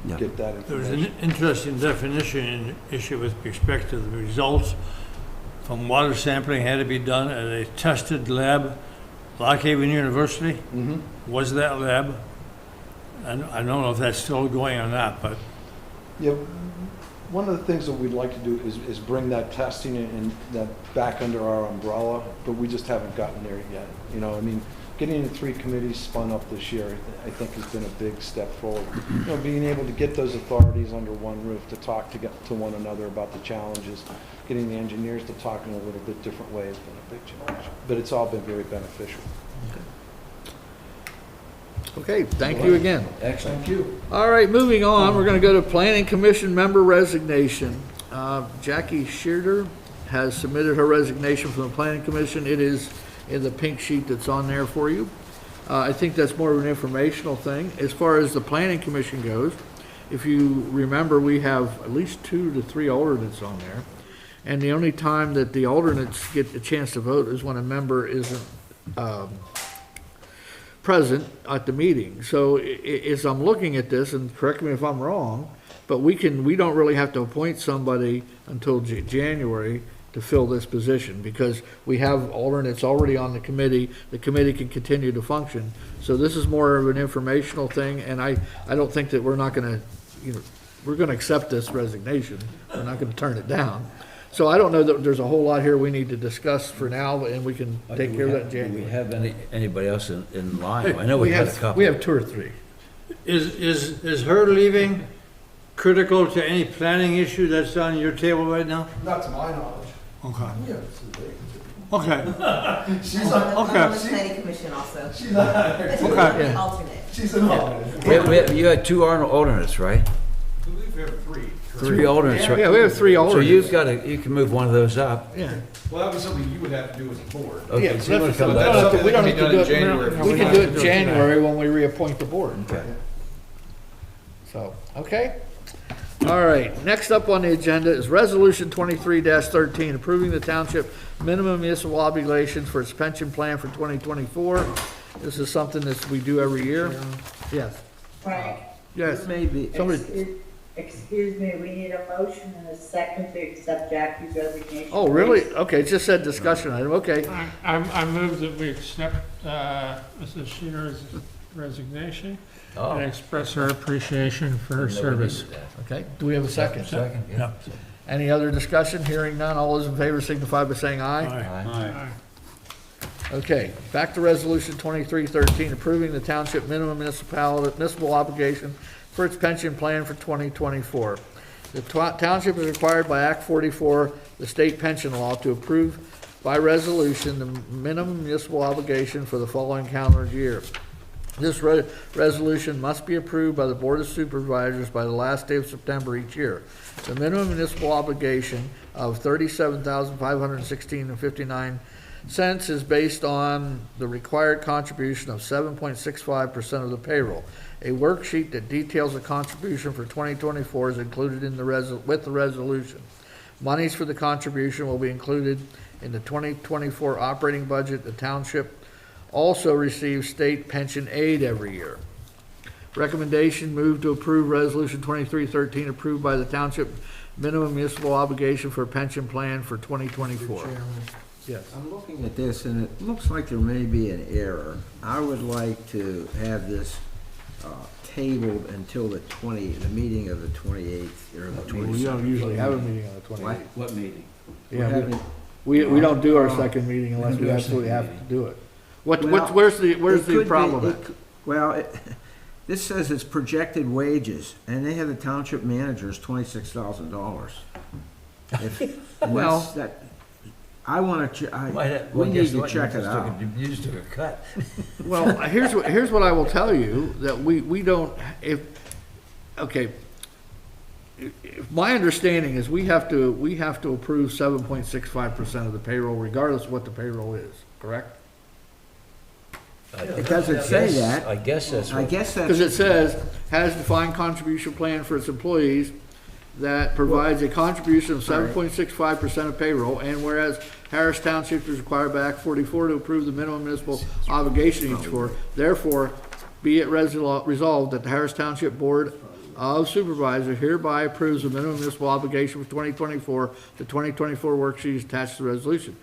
Yeah. get that There was an information. interesting definition issue with respect to the results from water sampling had to be done at a tested lab, Lock Haven University. Mhm. Was that lab? And I don't know if that's still going or not, but Yeah, one of the things that we'd like to do is bring that testing and that back under our umbrella, but we just haven't gotten there yet. You know, I mean, getting the 3 committees spun up this year, I think has been a big step forward. You know, being able to get those authorities under one roof to talk to one another about the challenges, getting the engineers to talk in a little bit different way has been a big challenge. But it's all been very beneficial. Okay, thank you again. Excellent. Thank you. All right, moving on, we're going to go to Planning Commission member resignation. Jackie Shearder has submitted her resignation from the Planning Commission. It is in the pink sheet that's on there for you. I think that's more of an informational thing. As far as the Planning Commission goes, if you remember, we have at least 2 to 3 alternates on there. And the only time that the alternates get a chance to vote is when a member isn't present at the meeting. So as I'm looking at this, and correct me if I'm wrong, but we don't really have to appoint somebody until January to fill this position, because we have alternates already on the committee can continue to function. So this is more of an informational thing, and I don't think that we're not gonna, we're gonna accept this resignation. We're not gonna turn it down. So I don't know that there's a whole lot here we need to discuss for now, and we can take care of that in Do January. we have anybody else in line? I know we had a couple. We have 2 or 3. is her leaving critical to any planning issue that's on your table right now? Not to my knowledge. Okay. Yeah. Okay. She's Okay. the planning commission also. She's not. Okay. Yeah. Alternate. She's an alternate. You had 2 alternates, right? I believe we have 3. 3 alternates, right? Yeah, we have 3 So alternates. you can move one of those up. Yeah. Well, that was something you would have to do as a board. Okay, Yeah, so you wanna that's- come we back? don't have to- we don't Something have that to can be do done it, in January. we can do it in January when we reappoint the board. Okay. So, okay. All right, next up on the agenda is Resolution 23-13, approving the township minimum municipal obligations for its pension plan for 2024. This is something that we do every year. Yes, Frank, yes. Maybe. Somebody, excuse me, we need a motion and a second to accept Jackie's resignation. oh, really? please. Okay, it just said discussion item, okay. I move that we accept Mrs. Shearer's resignation Oh. and express our appreciation for her service. Okay, do we have a second? Second, yeah. Any other discussion? Hearing none, all those in favor signify by saying aye. Aye. Okay, back to Resolution 2313, approving the township minimum municipal obligation for its pension plan for 2024. The township is required by Act 44, the state pension law, to approve by resolution the minimum municipal obligation for the following calendar year. This resolution must be approved by the Board of Supervisors by the last day of September each year. The minimum municipal obligation of $37,516.59 is based on the required contribution of 7.65% of the payroll. A worksheet that details the contribution for 2024 is included in with the resolution. Monies for the contribution will be included in the 2024 operating budget. The township also receives state pension aid every year. Recommendation, move to approve Resolution 2313, approved by the township minimum municipal obligation for a pension plan for 2024. Yes. I'm looking at this, and it looks like there may be an error. I would like to have this tabled until the meeting of the 28th, or the 27th. We don't usually have a meeting on the 28th. What meeting? Yeah, we don't do our second meeting unless we absolutely have to do it. Where's the problem at? This says it's projected wages, and they have the township manager's $26,000. I want to, we need to check it out. You just took a cut. Well, here's what I will tell you, that we don't, my understanding is we have to approve 7.65% of the payroll regardless of what the payroll is, correct? It doesn't say that. I guess that's. Because it says, has defined contribution plan for its employees that provides a contribution of 7.65% of payroll, and whereas Harris Township is required by Act 44 to approve the minimum municipal obligation each year, therefore, be it resolved that the Harris Township Board of Supervisors hereby approves the minimum municipal obligation for 2024. The 2024 worksheet is attached to the resolution.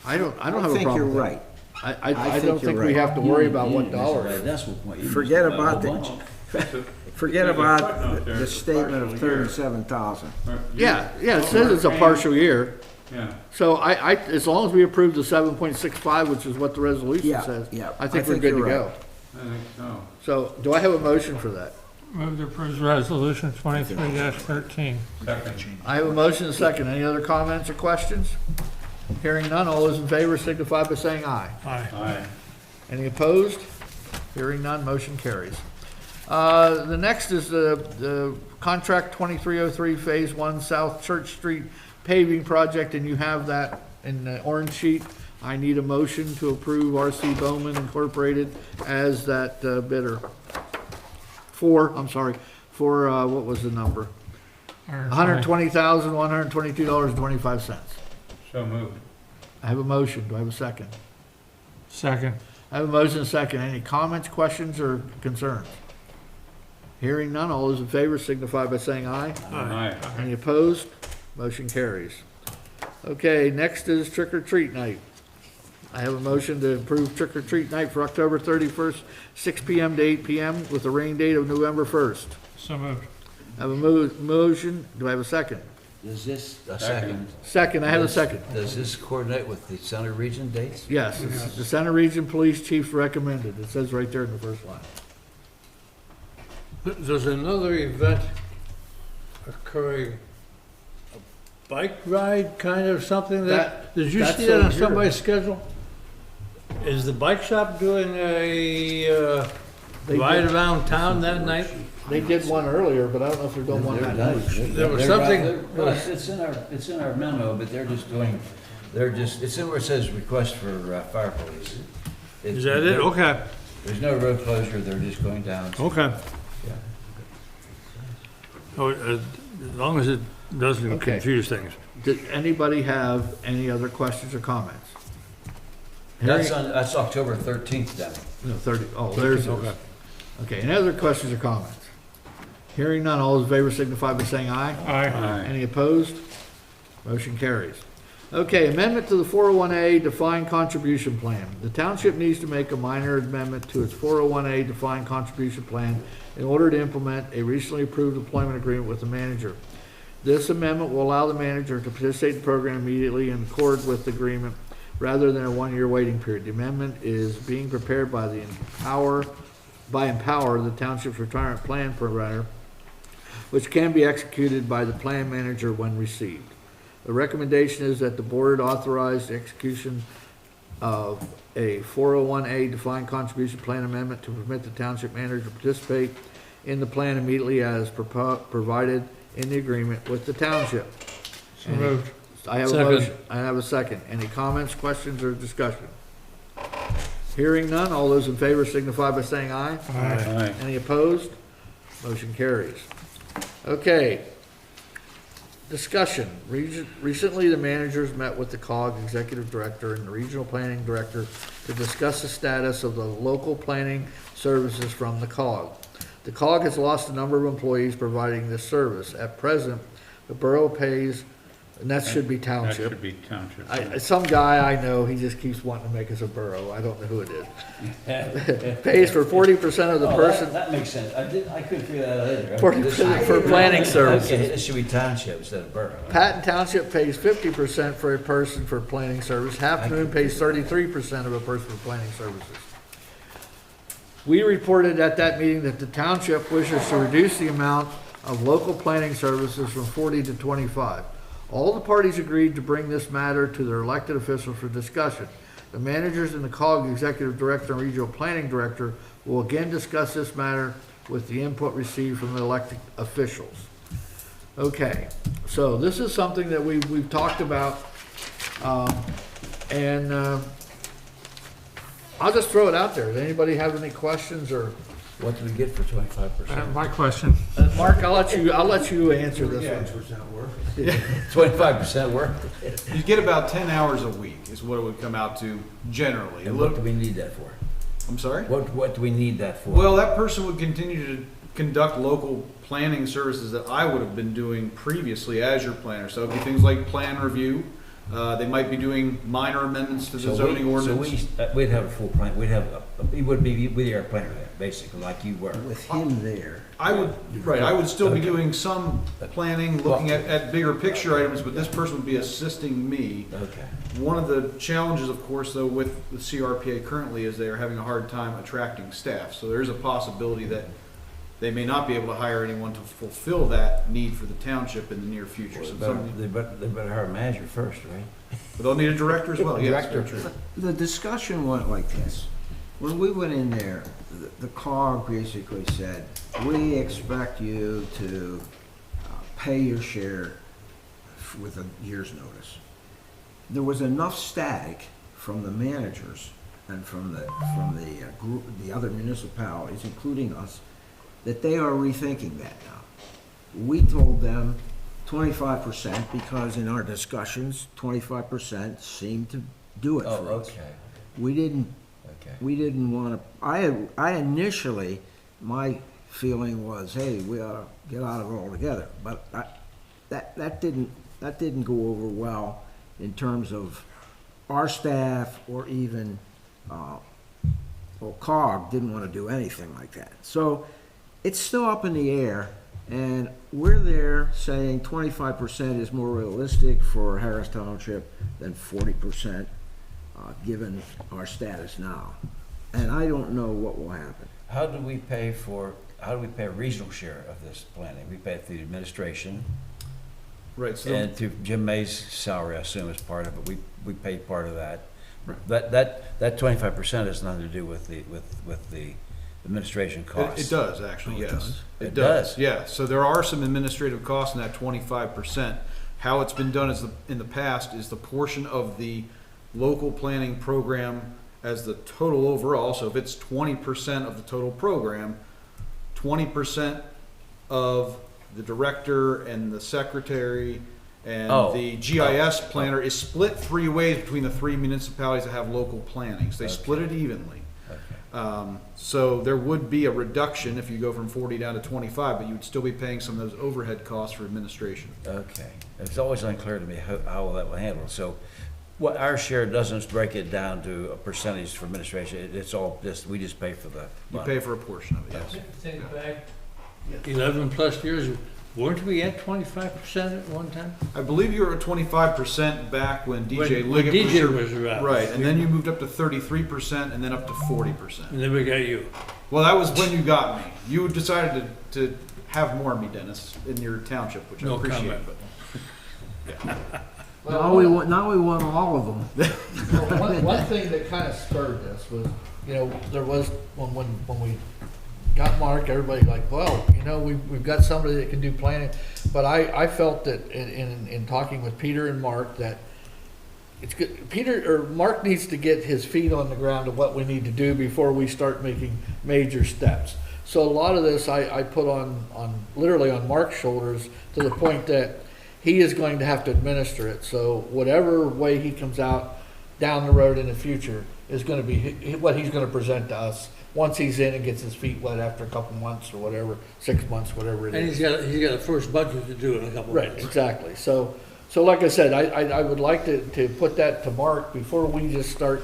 I don't have a problem with that. I think you're right. I don't think we have to worry about what dollar. Forget about the statement of 37,000. Yeah, it says it's a partial year. Yeah. So as long as we approve the 7.65, which is what the resolution says, I think we're good to go. I think so. So do I have a motion for that? Move to approve Resolution 23-13. Second. I have a motion and a second. Any other comments or questions? Hearing none, all those in favor signify by saying aye. Aye. Aye. Any opposed? Hearing none, motion carries. The next is the contract 2303 Phase 1 South Church Street paving project, and you have that in the orange sheet. I need a motion to approve R.C. Bowman Incorporated as that bidder. For what was the number? $120,122.25. So moved. I have a motion. Do I have a second? Second. I have a motion and a second. Any comments, questions, or concerns? Hearing none, all those in favor signify by saying aye. Aye. Any opposed? Motion carries. Okay, next is trick or treat night. I have a motion to approve trick or treat night for October 31st, 6 p.m. to 8 p.m. with a rain date of November 1st. So moved. I have a motion. Do I have a second? Does this, a second? Second, I have a second. Does this coordinate with the Center Region dates? Yes, it's the Center Region Police Chief's recommended. It says right there in the first line. There's another event occurring, a bike ride kind of something did you see that on somebody's schedule? Is the bike shop doing a ride around town that night? They did one earlier, but I don't know if they're doing one that night. There was something. It's in our memo, but it's in where it says request for fire police. Is that it? Okay. There's no road closure, they're just going down. Okay. Oh, as long as it doesn't confuse things. Did anybody have any other questions or comments? That's October 13th then. No, 30, there's it. Okay, any other questions or comments? Hearing none, all those in favor signify by saying aye. Aye. Any opposed? Motion carries. Okay, amendment to the 401A defined contribution plan. The township needs to make a minor amendment to its 401A defined contribution plan in order to implement a recently approved employment agreement with the manager. This amendment will allow the manager to participate in the program immediately in accord with the agreement rather than a 1-year waiting period. The amendment is being prepared by Empower, the township's retirement plan provider, which can be executed by the plan manager when received. The recommendation is that the board authorize the execution of a 401A defined contribution plan amendment to permit the township manager to participate in the plan immediately as provided in the agreement with the township. So moved. I have a motion. I have a second. Any comments, questions, or discussion? Hearing none, all those in favor signify by saying aye. Aye. Any opposed? Motion carries. Okay. Discussion. Recently, the managers met with the COG executive director and the regional planning director to discuss the status of the local planning services from the COG. The COG has lost a number of employees providing this service. At present, the borough pays, and that should be township. That should be township. Some guy I know, he just keeps wanting to make us a borough. I don't know who it is. Pays for 40% of the person. That makes sense. I couldn't figure that out either. 40% for planning services. Okay, this should be township instead of borough. Patton Township pays 50% for a person for planning service. Half Moon pays 33% of a person for planning services. We reported at that meeting that the township wishes to reduce the amount of local planning services from 40 to 25. All the parties agreed to bring this matter to their elected officials for discussion. The managers and the COG executive director and regional planning director will again discuss this matter with the input received from the elected officials. Okay, so this is something that we've talked about, and I'll just throw it out there. Does anybody have any questions or? What do we get for 25%? My question. Mark, I'll let you answer this one. 25% work? You get about 10 hours a week is what it would come out to generally. And what do we need that for? I'm sorry? What do we need that for? Well, that person would continue to conduct local planning services that I would have been doing previously as your planner. So it'd be things like plan review. They might be doing minor amendments to the zoning ordinance. So we'd have a full plan, he would be with our planner there, basically, like you were. With him there. I would still be doing some planning, looking at bigger picture items, but this person would be assisting me. Okay. One of the challenges, of course, though, with the CRPA currently is they are having a hard time attracting staff. So there's a possibility that they may not be able to hire anyone to fulfill that need for the township in the near future. So They better hire a manager first, right? but they'll need a director as well, yes. Director. very true. The discussion went like this. When we went in there, the COG basically said, we expect you to pay your share with a year's notice. There was enough static from the managers and from the group, the other municipalities, including us, that they are rethinking that now. We told them 25% because in our discussions, 25% seemed to do it for us. Okay. We didn't want to, I initially, my feeling was, hey, we ought to get out of it altogether. But that didn't go over well in terms of our staff or even, COG didn't want to do anything like that. So it's still up in the air, and we're there saying 25% is more realistic for Harris Township than 40%, given our status now. And I don't know what will happen. How do we pay a regional share of this planning? We pay it through the administration. Right. So And through Jim May's salary, I assume, is part of it. We pay part of that. Right. That 25% has nothing to do with the administration costs. It does, actually, Oh, it yes. does? It It does, does? yeah. So there are some administrative costs in that 25%. How it's been done in the past is the portion of the local planning program as the total overall. So if it's 20% of the total program, 20% of the director and the secretary and the GIS planner is split 3 ways between the 3 municipalities that have local planning. So they split it evenly. So there would be a reduction if you go from 40 down to 25, but you would still be paying some of those overhead costs for administration. Okay. It's always unclear to me how that will handle. So what our share doesn't break it down to a percentage for administration. It's all we just pay for the You money. pay for a portion of it, yes. Think back 11 plus years, Weren't we at 25% at one time? I believe you were at 25% back when DJ When Liggett DJ your- was around. Right, and then you moved up to 33% and then up to 40%. And then we got you. Well, that was when you got me. You decided to have more of me, Dennis, in your township, which I No appreciate. comment. But Now we want all of them. Well, one thing that kind of spurred this was, you know, there was, when we got Mark, everybody like, well, you know, we've got somebody that can do planning. But I felt that in talking with Peter and Mark, that it's good, Mark needs to get his feet on the ground of what we need to do before we start making major steps. So a lot of this I put literally on Mark's shoulders, to the point that he is going to have to administer it. So whatever way he comes out down the road in the future is going to be what he's going to present to us once he's in and gets his feet wet after a couple months or whatever, 6 months, whatever it And is. he's got a first budget to do in a couple of Right, months. exactly. So like I said, I would like to put that to Mark before we just start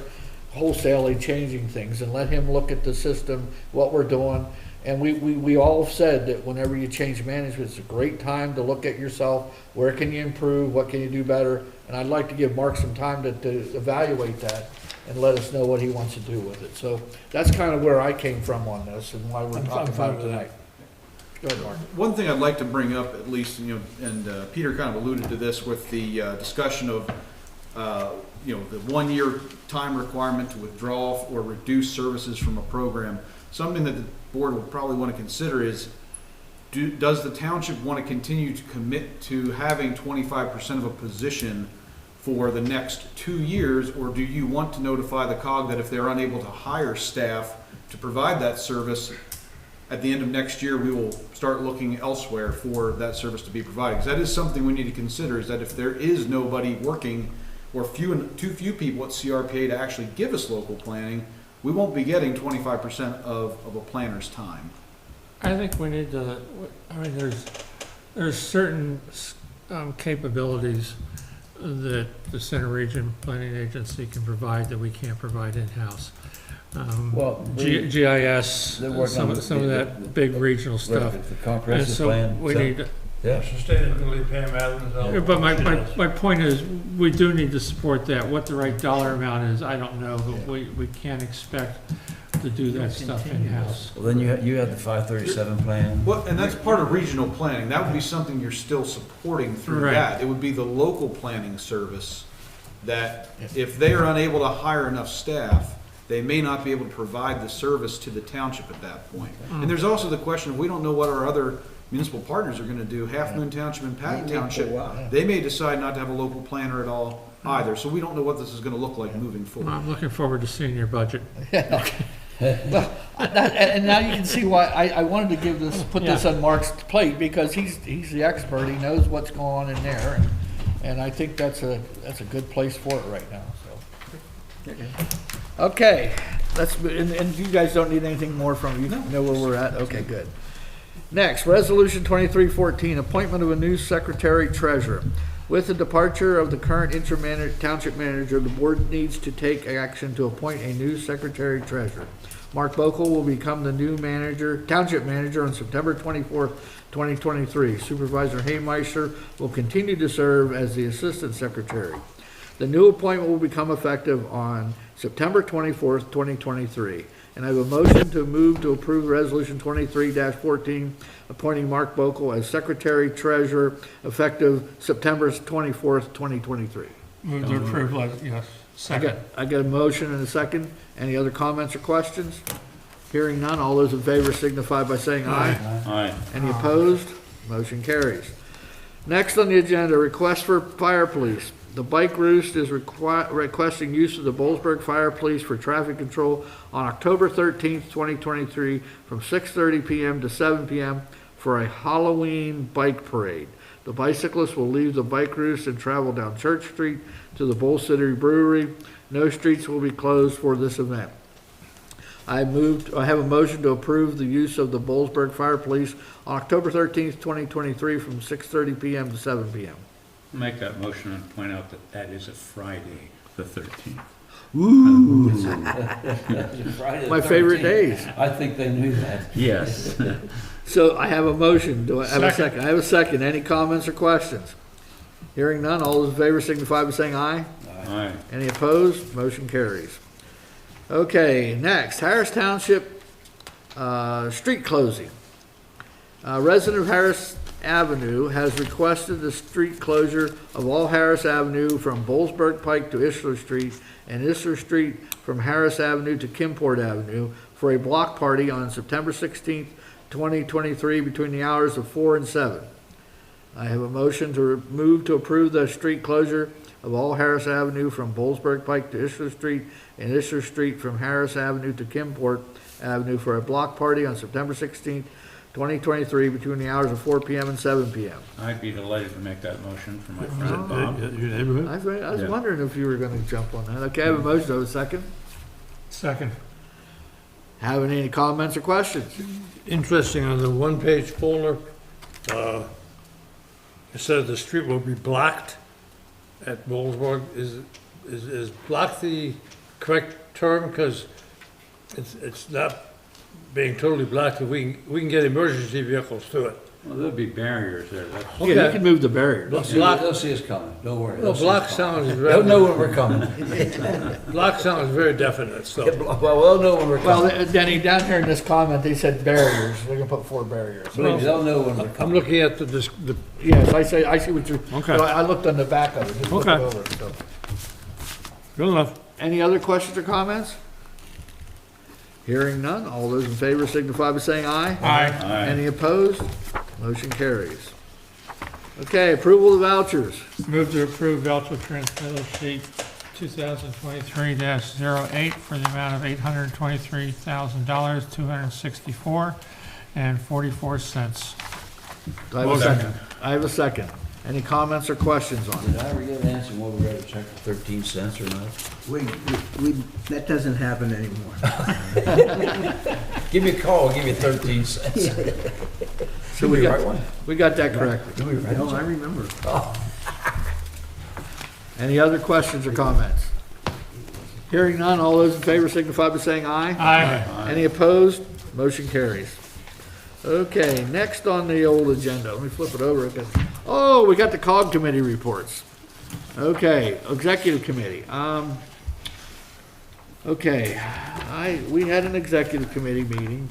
wholesalely changing things, and let him look at the system, what we're doing. And we all have said that whenever you change management, it's a great time to look at yourself. Where can you improve? What can you do better? And I'd like to give Mark some time to evaluate that and let us know what he wants to do with it. So that's kind of where I came from on this and why we're I'm talking fine about it with tonight. Go ahead, Mark. one thing I'd like to bring up, at least, you know, and Peter kind of alluded to this with the discussion of, you know, the 1 year time requirement to withdraw or reduce services from a program. Something that the board will probably want to consider is, does the township want to continue to commit to having 25% of a position for the next 2 years, or do you want to notify the COG that if they're unable to hire staff to provide that service, at the end of next year, we will start looking elsewhere for that service to be provided? Because that is something we need to consider, is that if there is nobody working, or too few people at CRPA to actually give us local planning, we won't be getting 25% of a planner's time. I think we need to, I mean, there's certain capabilities that the Center Region Planning Agency can provide that we can't provide in-house. Well, GIS, they're working some on of that big regional stuff. The And comprehensive so plan. we so- need, Yeah. Sustainability, Pam Adams. all- yeah, but my point is, we do need to support that. What the right dollar amount is, I don't know, but we can't expect to do that stuff in-house. Well, then you have the 537 plan. Well, and that's part of regional planning. That would be something you're still supporting through Right. that. It would be the local planning service that, if they are unable to hire enough staff, they may not be able to provide the service to the township at that point. And there's also the question of, we don't know what our other municipal partners are gonna do. Half Moon Township and Patton Township, they may decide not to have a local planner at all either. So we don't know what this is gonna look like moving forward. I'm looking forward to seeing your budget. And now you can see why I wanted to put this on Mark's plate, because he's the expert. He knows what's going on in there, and I think that's a good place for it right now. So, okay, and you guys don't need anything more from you. Know where we're at. Okay, good. Next, Resolution 2314, appointment of a new secretary treasurer. With the departure of the current interim township manager, the board needs to take action to appoint a new secretary treasurer. Mark Bokel will become the new township manager on September 24th, 2023. Supervisor Haymeister will continue to serve as the assistant secretary. The new appointment will become effective on September 24th, 2023. And I have a motion to move to approve Resolution 23-14, appointing Mark Bokel as Secretary Treasurer effective September 24th, 2023. Move to approve, yes. Second. I got a motion and a second. Any other comments or questions? Hearing none, all those in favor signify by saying aye. Aye. Any opposed? Motion carries. Next on the agenda, request for fire police. The Bike Roost is requesting use of the Bollesburg Fire Police for traffic control on October 13th, 2023, from 6:30 p.m. to 7 p.m. for a Halloween bike parade. The bicyclists will leave the Bike Roost and travel down Church Street to the Bull City Brewery. No streets will be closed for this event. I have a motion to approve the use of the Bollesburg Fire Police on October 13th, 2023, from 6:30 p.m. to 7 p.m. Make that motion and point out that that is a Friday, the 13th. Friday the My favorite 13th. days. I think they knew that. Yes. So I have a motion. Do I have a Second. second? I have a second. Any comments or questions? Hearing none, all those in favor signify by saying aye. Aye. Any opposed? Motion carries. Okay, next, Harris Township, street closing. A resident of Harris Avenue has requested the street closure of all Harris Avenue from Bollesburg Pike to Isler Street and Isler Street from Harris Avenue to Kimport Avenue for a block party on September 16th, 2023, between the hours of 4 and 7. I have a motion to move to approve the street closure of all Harris Avenue from Bollesburg Pike to Isler Street and Isler Street from Harris Avenue to Kimport Avenue for a block party on September 16th, 2023, between the hours of 4 p.m. and 7 p.m. I'd be delighted to make that motion for my friend Bob. Your neighborhood? I was Yeah. wondering if you were going to jump on that. Okay, I have a motion. Do I have a second? Second. Having any comments or questions? Interesting, on the one-page folder, it says the street will be blocked at Bollesburg. Is block the correct term? Because it's not being totally blocked. We can get emergency vehicles to it. Well, there'll be barriers there. That's, Yeah, you can move the barrier. They'll see us coming, don't worry. Well, They'll see block us coming. sounds They'll know very, when we're coming. block sounds very definite, so. Well, they'll know when we're Well, coming. Denny, down here in this comment, they said barriers. They're going to put 4 barriers. Believe me, they'll know when we're I'm coming. looking at the Yes, I see what you're, Okay. I looked on the back of it, just looked Okay. over it, so. good enough. Any other questions or comments? Hearing none, all those in favor signify by saying aye. Aye. Any opposed? Motion carries. Okay, approval of vouchers. Move to approve voucher transmittal sheet 2023-08 for the amount of $823,000, 264 and 44 cents. Do I have a second? I have a second. Any comments or questions on Did it? I ever get an answer whether we ever checked for 13 cents or not? That doesn't happen anymore. Give me a call, I'll give you 13 cents. So we got that correctly. Do we write No, one? I remember. Any other questions or comments? Hearing none, all those in favor signify by saying aye. Aye. Any opposed? Motion carries. Okay, next on the old agenda, let me flip it over. Oh, we got the COG committee reports. Okay, executive committee. Okay, we had an executive committee meeting,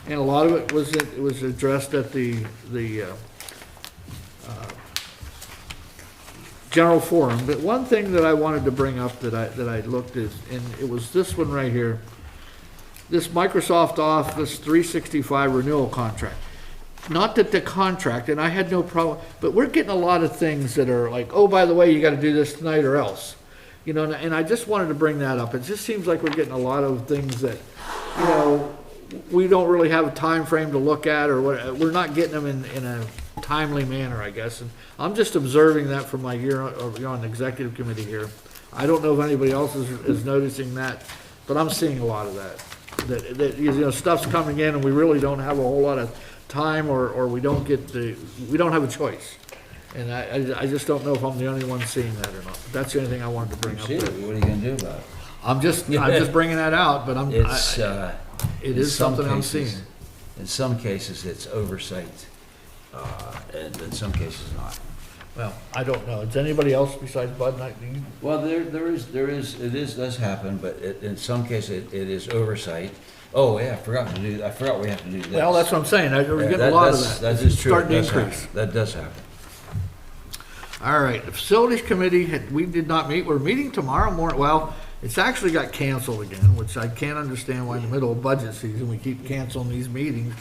and a lot of it was addressed at the general forum. But one thing that I wanted to bring up that I looked at, and it was this one right here. This Microsoft Office 365 renewal contract. Not that the contract, and I had no problem, but we're getting a lot of things that are like, oh, by the way, you gotta do this tonight or else. You know, and I just wanted to bring that up. It just seems like we're getting a lot of things that, you know, we don't really have a time frame to look at, or what, we're not getting them in a timely manner, I guess. And I'm just observing that from my year on the executive committee here. I don't know if anybody else is noticing that, but I'm seeing a lot of that. That you know, stuff's coming in and we really don't have a whole lot of time, or we don't have a choice. And I just don't know if I'm the only one seeing that or not. That's the only thing I wanted to bring up. See, what are you gonna do about it? I'm just bringing that out, but it is something I'm seeing. In some cases, it's oversight, and in some cases not. Well, I don't know. Is anybody else besides Bud? Well, it does happen, but in some cases, it is oversight. Oh, yeah, I forgot we have to do this. Well, that's what I'm saying. We're Yeah, getting a lot of that. That is true. Starting to It does increase. happen. That does happen. All right, the facilities committee, we did not meet. We're meeting tomorrow morning. Well, it's actually got canceled again, which I can't understand why in the middle of budget season we keep canceling these meetings.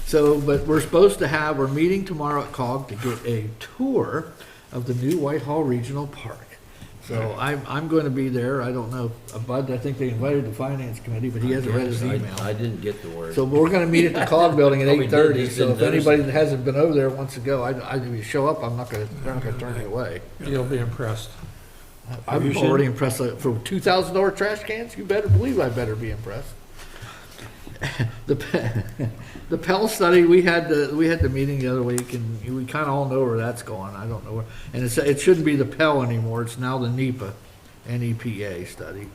So, but we're meeting tomorrow at COG to get a tour of the new Whitehall Regional Park. So I'm going to be there. I don't know, Bud, I think they invited the finance committee, but he hasn't read his email. I didn't get the word. So we're going to meet at the COG building at Oh, we did. 8:30. Just So if didn't notice anybody that hasn't been over there wants to go, if you show up, they're not going to turn you away. You'll be impressed. I'm already impressed. For $2,000 trash cans, you better believe I better be impressed. The Pell study, we had the meeting the other week, and we kind of all know where that's going. I don't know where, and it shouldn't be the Pell anymore. It's now the NEPA study.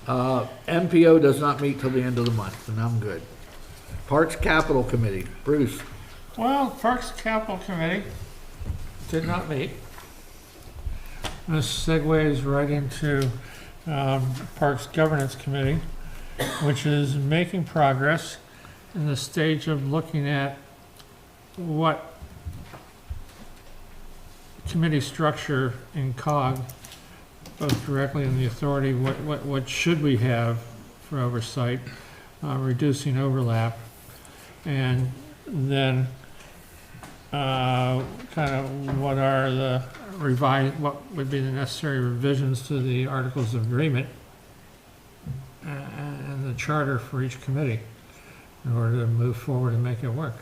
MPO does not meet till the end of the month, and I'm good. Parks Capital Committee, Bruce. Well, Parks Capital Committee did not meet. This segues right into Parks Governance Committee, which is making progress in the stage of looking at what committee structure in COG, both directly in the authority, what should we have for oversight, reducing overlap, and then kind of what are the what would be the necessary revisions to the Articles of Agreement and the charter for each committee in order to move forward and make it work.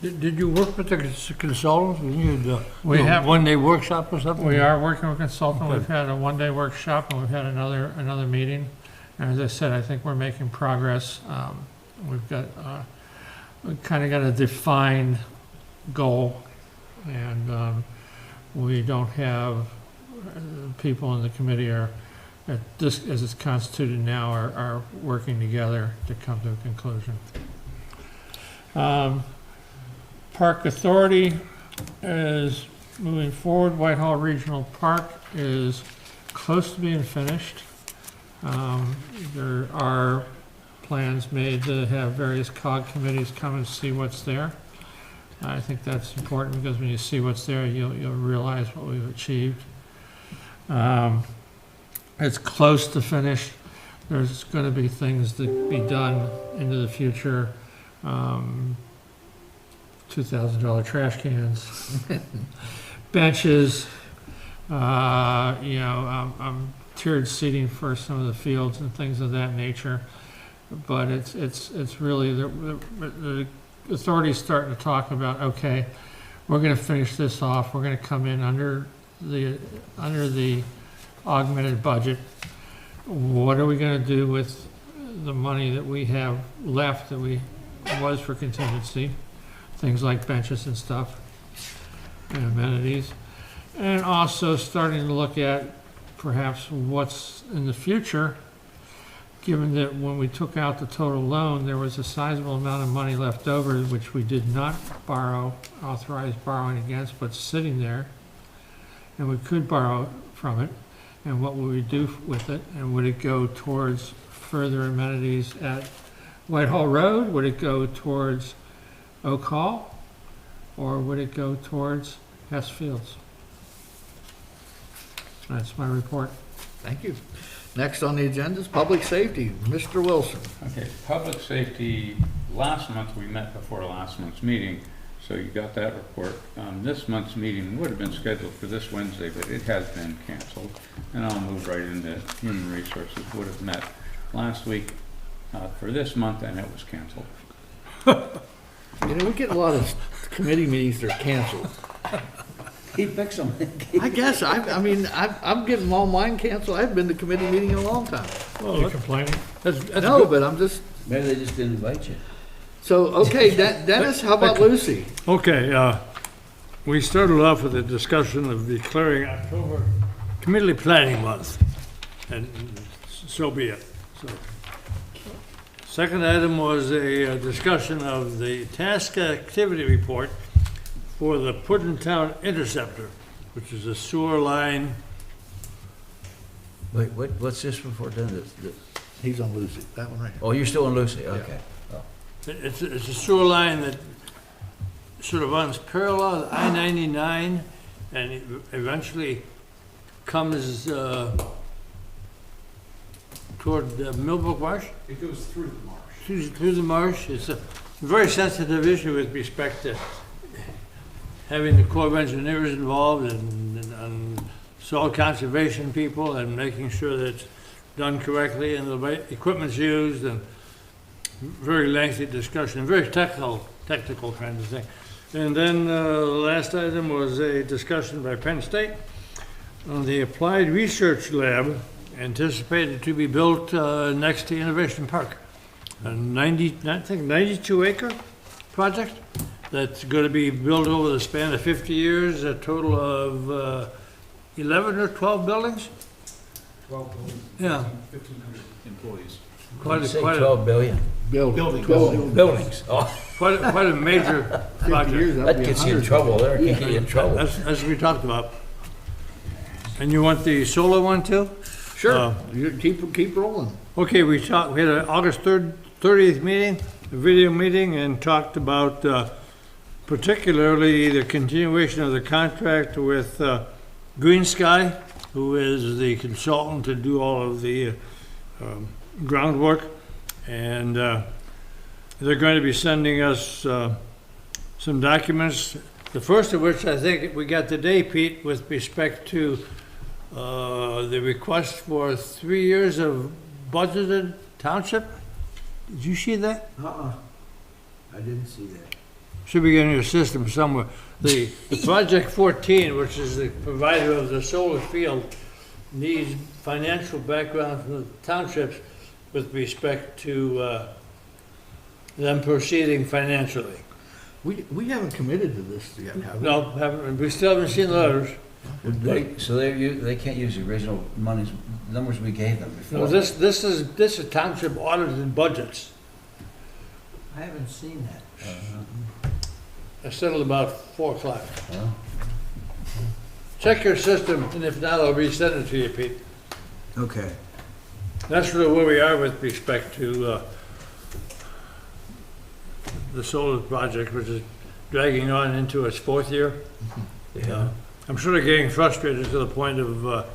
Did you work with the consultants? We have one-day workshop or something? We are working with a consultant. Okay. We've had a one-day workshop and we've had another meeting. And as I said, I think we're making progress. We've kind of got a defined goal, and we don't have people in the committee are at this as it's constituted now are working together to come to a conclusion. Park Authority is moving forward. Whitehall Regional Park is close to being finished. There are plans made to have various COG committees come and see what's there. I think that's important because when you see what's there, you'll realize what we've achieved. It's close to finished. There's going to be things to be done into the future. $2,000 trash cans, benches, tiered seating for some of the fields and things of that nature. But it's really the authority's starting to talk about, okay, we're going to finish this off. We're going to come in under the augmented budget. What are we going to do with the money that we have left that was for contingency? Things like benches and stuff, and amenities. And also starting to look at perhaps what's in the future, given that when we took out the total loan, there was a sizable amount of money left over, which we did not authorize borrowing against, but sitting there, and we could borrow from it. And what would we do with it? And would it go towards further amenities at Whitehall Road? Would it go towards Oak Hall, or would it go towards Hess Fields? That's my report. Thank you. Next on the agenda is Public Safety, Mr. Wilson. Okay, Public Safety, last month we met before last month's meeting, so you got that report. This month's meeting would have been scheduled for this Wednesday, but it has been canceled. And I'll move right into Human Resources. Would have met last week for this month, and it was canceled. We get a lot of committee meetings that are canceled. He picks them. I guess, I'm getting all mine canceled. I haven't been to committee meeting in a long time. You complaining? No, but I'm just, Maybe they just didn't invite you. so, okay, Dennis, how about Lucy? Okay, we started off with a discussion of declaring October Community Planning Month, and so be it. So, second item was a discussion of the task activity report for the Puddintown Interceptor, which is a sewer line. Wait, what's this before done? He's on Lucy, that one right here. Oh, you're still in Lucy, okay. Oh. It's a sewer line that sort of runs parallel to I-99 and eventually comes toward Millbrook Marsh. It goes through the marsh. Through the marsh. It's a very sensitive issue with respect to having the Corps of Engineers involved and soil conservation people and making sure that it's done correctly and the right equipment's used, and very lengthy discussion, very technical kind of thing. And then the last item was a discussion by Penn State on the Applied Research Lab anticipated to be built next to Innovation Park. A 92-acre project that's going to be built over the span of 50 years, a total of 11 or 12 buildings. Yeah. 1,500 employees. Quite Say a, quite a, 12 billion. Buildings. Buildings. Oh, quite a major project. that gets you in trouble there. Can get you in trouble. As we talked about. And you want the solar one too? Sure, you keep rolling. Okay, we had an August 30th meeting, a video meeting, and talked about particularly the continuation of the contract with Green Sky, who is the consultant to do all of the groundwork. And they're going to be sending us some documents, the first of which I think we got today, Pete, with respect to the request for 3 years of budgeted township. Did you see that? I didn't see that. Should be in your system somewhere. The Project 14, which is the provider of the solar field, needs financial background from the townships with respect to them proceeding financially. We haven't committed to this yet, have we? No, we still haven't seen the letters. So they can't use the original numbers we gave them before. No, this is township audited budgets. I haven't seen that. I settled about 4 o'clock. Well, Check your system, and if not, I'll resend it to you, Pete. Okay. That's really where we are with respect to the solar project, which is dragging on into its 4th year. yeah. I'm sort of getting frustrated to the point of,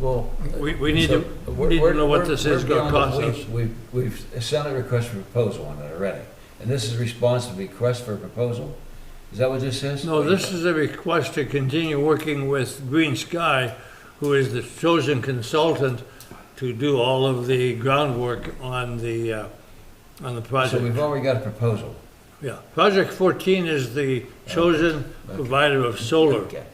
Well, we need to know what this is going to cost us. We've sent a request for proposal on it already. And this is a response to the request for a proposal? Is that what this is? No, this is a request to continue working with Green Sky, who is the chosen consultant to do all of the groundwork on the project. So we've already got a proposal. Yeah, Project 14 is the chosen provider of solar, Okay.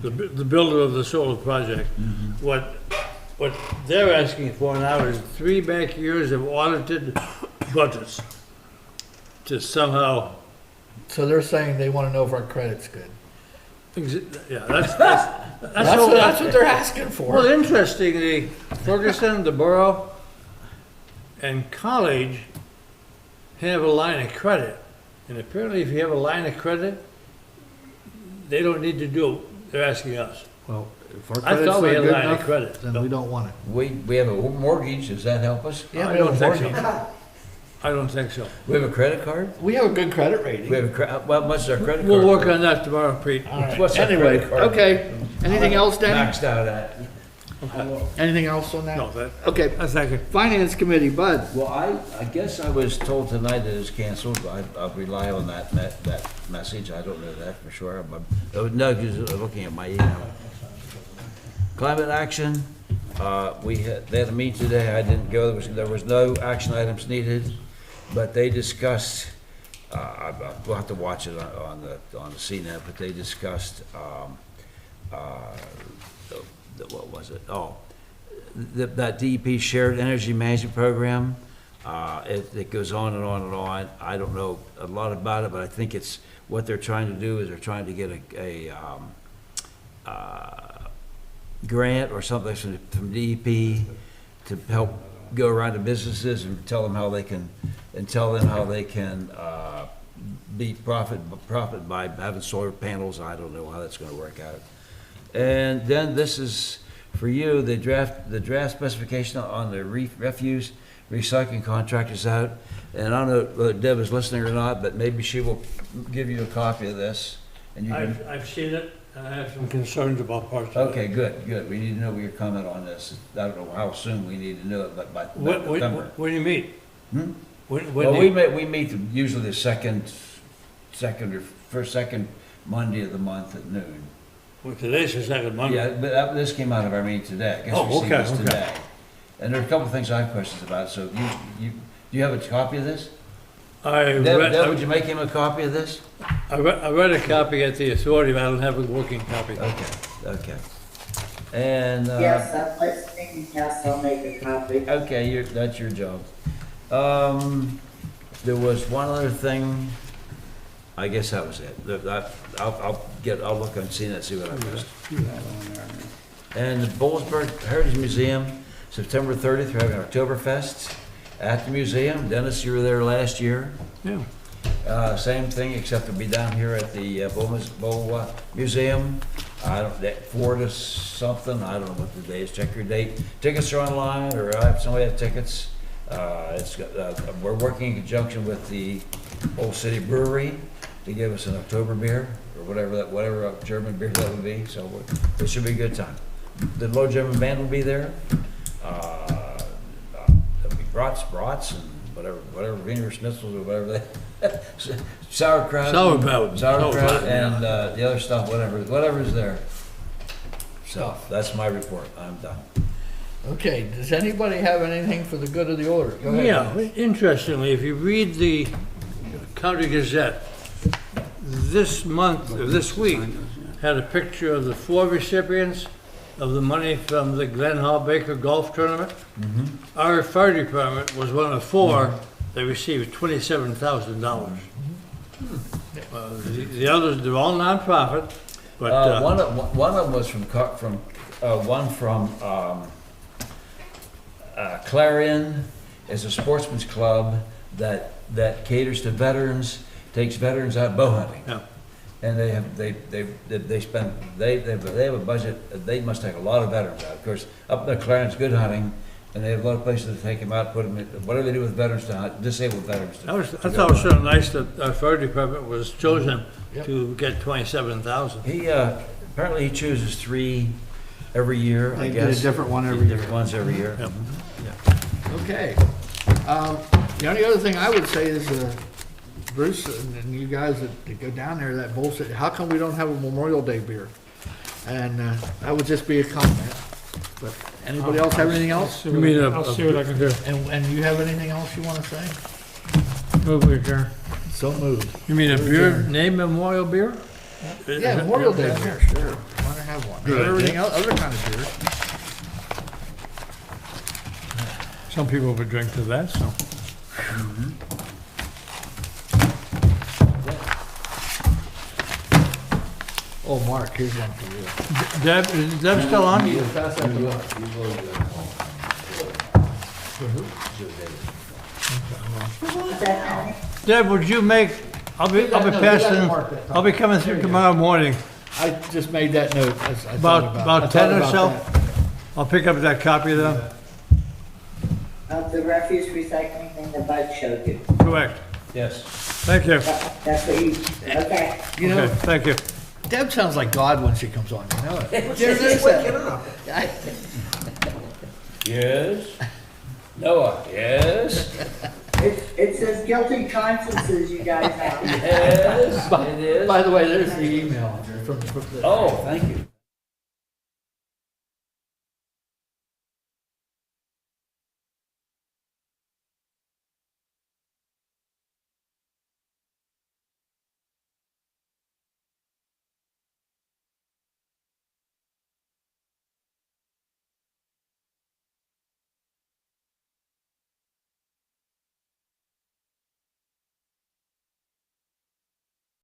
the builder of the solar project. Mm-hmm. What they're asking for now is 3 back years of audited budgets to somehow. So they're saying they want to know if our credit's good. Yeah, that's what they're asking for. Well, interestingly, Ferguson, the borough, and college have a line of credit. And apparently if you have a line of credit, they don't need to do it. They're asking us. Well, if our I credit's thought we not had a good line of enough, credit. then we don't want it. We have a mortgage. Does that help us? Yeah, I we don't have a think mortgage. so. I don't think so. We have a credit card? We have a good credit rating. We have well, what's our credit card? We'll work on that tomorrow, Pete. All right. What's our Anyway, credit card? okay. Anything else, Danny? Maxed out at. Anything else on that? No, Okay. thank you. Finance Committee, Bud. Well, I guess I was told tonight that it's canceled. I'll rely on that message. I don't know that for sure. No, because looking at my email. Climate action, they had a meeting today. I didn't go. There was no action items needed, but they discussed, we'll have to watch it on the CNET, but they discussed, what was it? Oh, that DEP Shared Energy Management Program. It goes on and on and on. I don't know a lot about it, but I think it's what they're trying to do is they're trying to get a grant or something from DEP to help go around to businesses and tell them how they can be profit by having solar panels. I don't know how that's going to work out. And then this is for you, the draft specification on the refuse recycling contract is out. And I don't know whether Deb is listening or not, but maybe she will give you a copy of this. And you can. I've seen it, and I have some concerns about parts of it. Okay, good. We need to know your comment on this. I don't know how soon we need to know it, but by November. When do you meet? Well, we meet usually the second Monday of the month at noon. Well, today's the second Monday. Yeah, but this came out of our meeting today. I guess we see this today. And there are a couple of things I have questions about, so do you have a copy of this? Deb, would you make him a copy of this? I read a copy at the authority, but I don't have a working copy. Okay. And, Yes, I'm listening, yes, I'll make a copy. okay, that's your job. There was one other thing. I guess that was it. I'll look and see that, see what I missed. And the Bollesburg Heritage Museum, September 30th, we're having Oktoberfest at the museum. Dennis, you were there last year. Yeah. Same thing, except it'll be down here at the Bow Museum. I don't, 4 to something, I don't know what the day is, check your date. Tickets are online, or somebody have tickets. We're working in conjunction with the Old City Brewery to give us an October beer, or whatever German beer that would be, so it should be a good time. The Low German Band will be there. There'll be brats and whatever Wiener Schnitzels or whatever they, sauerkraut, and the other stuff, whatever's there. So that's my report. I'm done. Okay, does anybody have anything for the good of the order? Go ahead. Yeah, interestingly, if you read the County Gazette, this week, had a picture of the 4 recipients of the money from the Glen Hall Baker Golf Tournament. Our fire department was one of 4 that received $27,000. The others, they're all nonprofit, but one of them was from Clarion, is a sportsman's club that caters to veterans, takes veterans out bow hunting. Yeah. And they have a budget. They must take a lot of veterans out. Of course, up in Clarion's good hunting, and they have a lot of places to take them out, put them in, whatever they do with veterans to hunt, disabled veterans. I thought it was so nice that our fire department was chosen to get $27,000. He apparently he chooses 3 every year. I They guess get a different one every year. Different ones every year. Yep. Okay. The only other thing I would say is, Bruce and you guys that go down there, that bullshit, how come we don't have a Memorial Day beer? And that would just be a comment. But anybody else have anything else? I'll see what I can do. And you have anything else you want to say? Move we adjourn. So moved. You mean a beer, named Memorial Beer? Yeah, Memorial Day beer, sure. Want to have one. Good Everything else, other kind of beer. Some people would drink to that, so. Oh, Mark, here's one for you. Deb, is Deb still on? Pass that to Mark. Deb, would you make, I'll be passing, I'll be coming through tomorrow morning. I just made that note. I thought About I 10 thought or about so? that. I'll pick up that copy then. Of the refuse recycling thing that Bud showed you. Correct. Yes. Thank you. That's what you, okay. You know, Okay, thank you. Deb sounds like God when she comes on, you know it. Yes. Noah. Yes. It's as guilty consciences you guys have. Yes. It is. By the way, there's the email from the. Oh, thank you.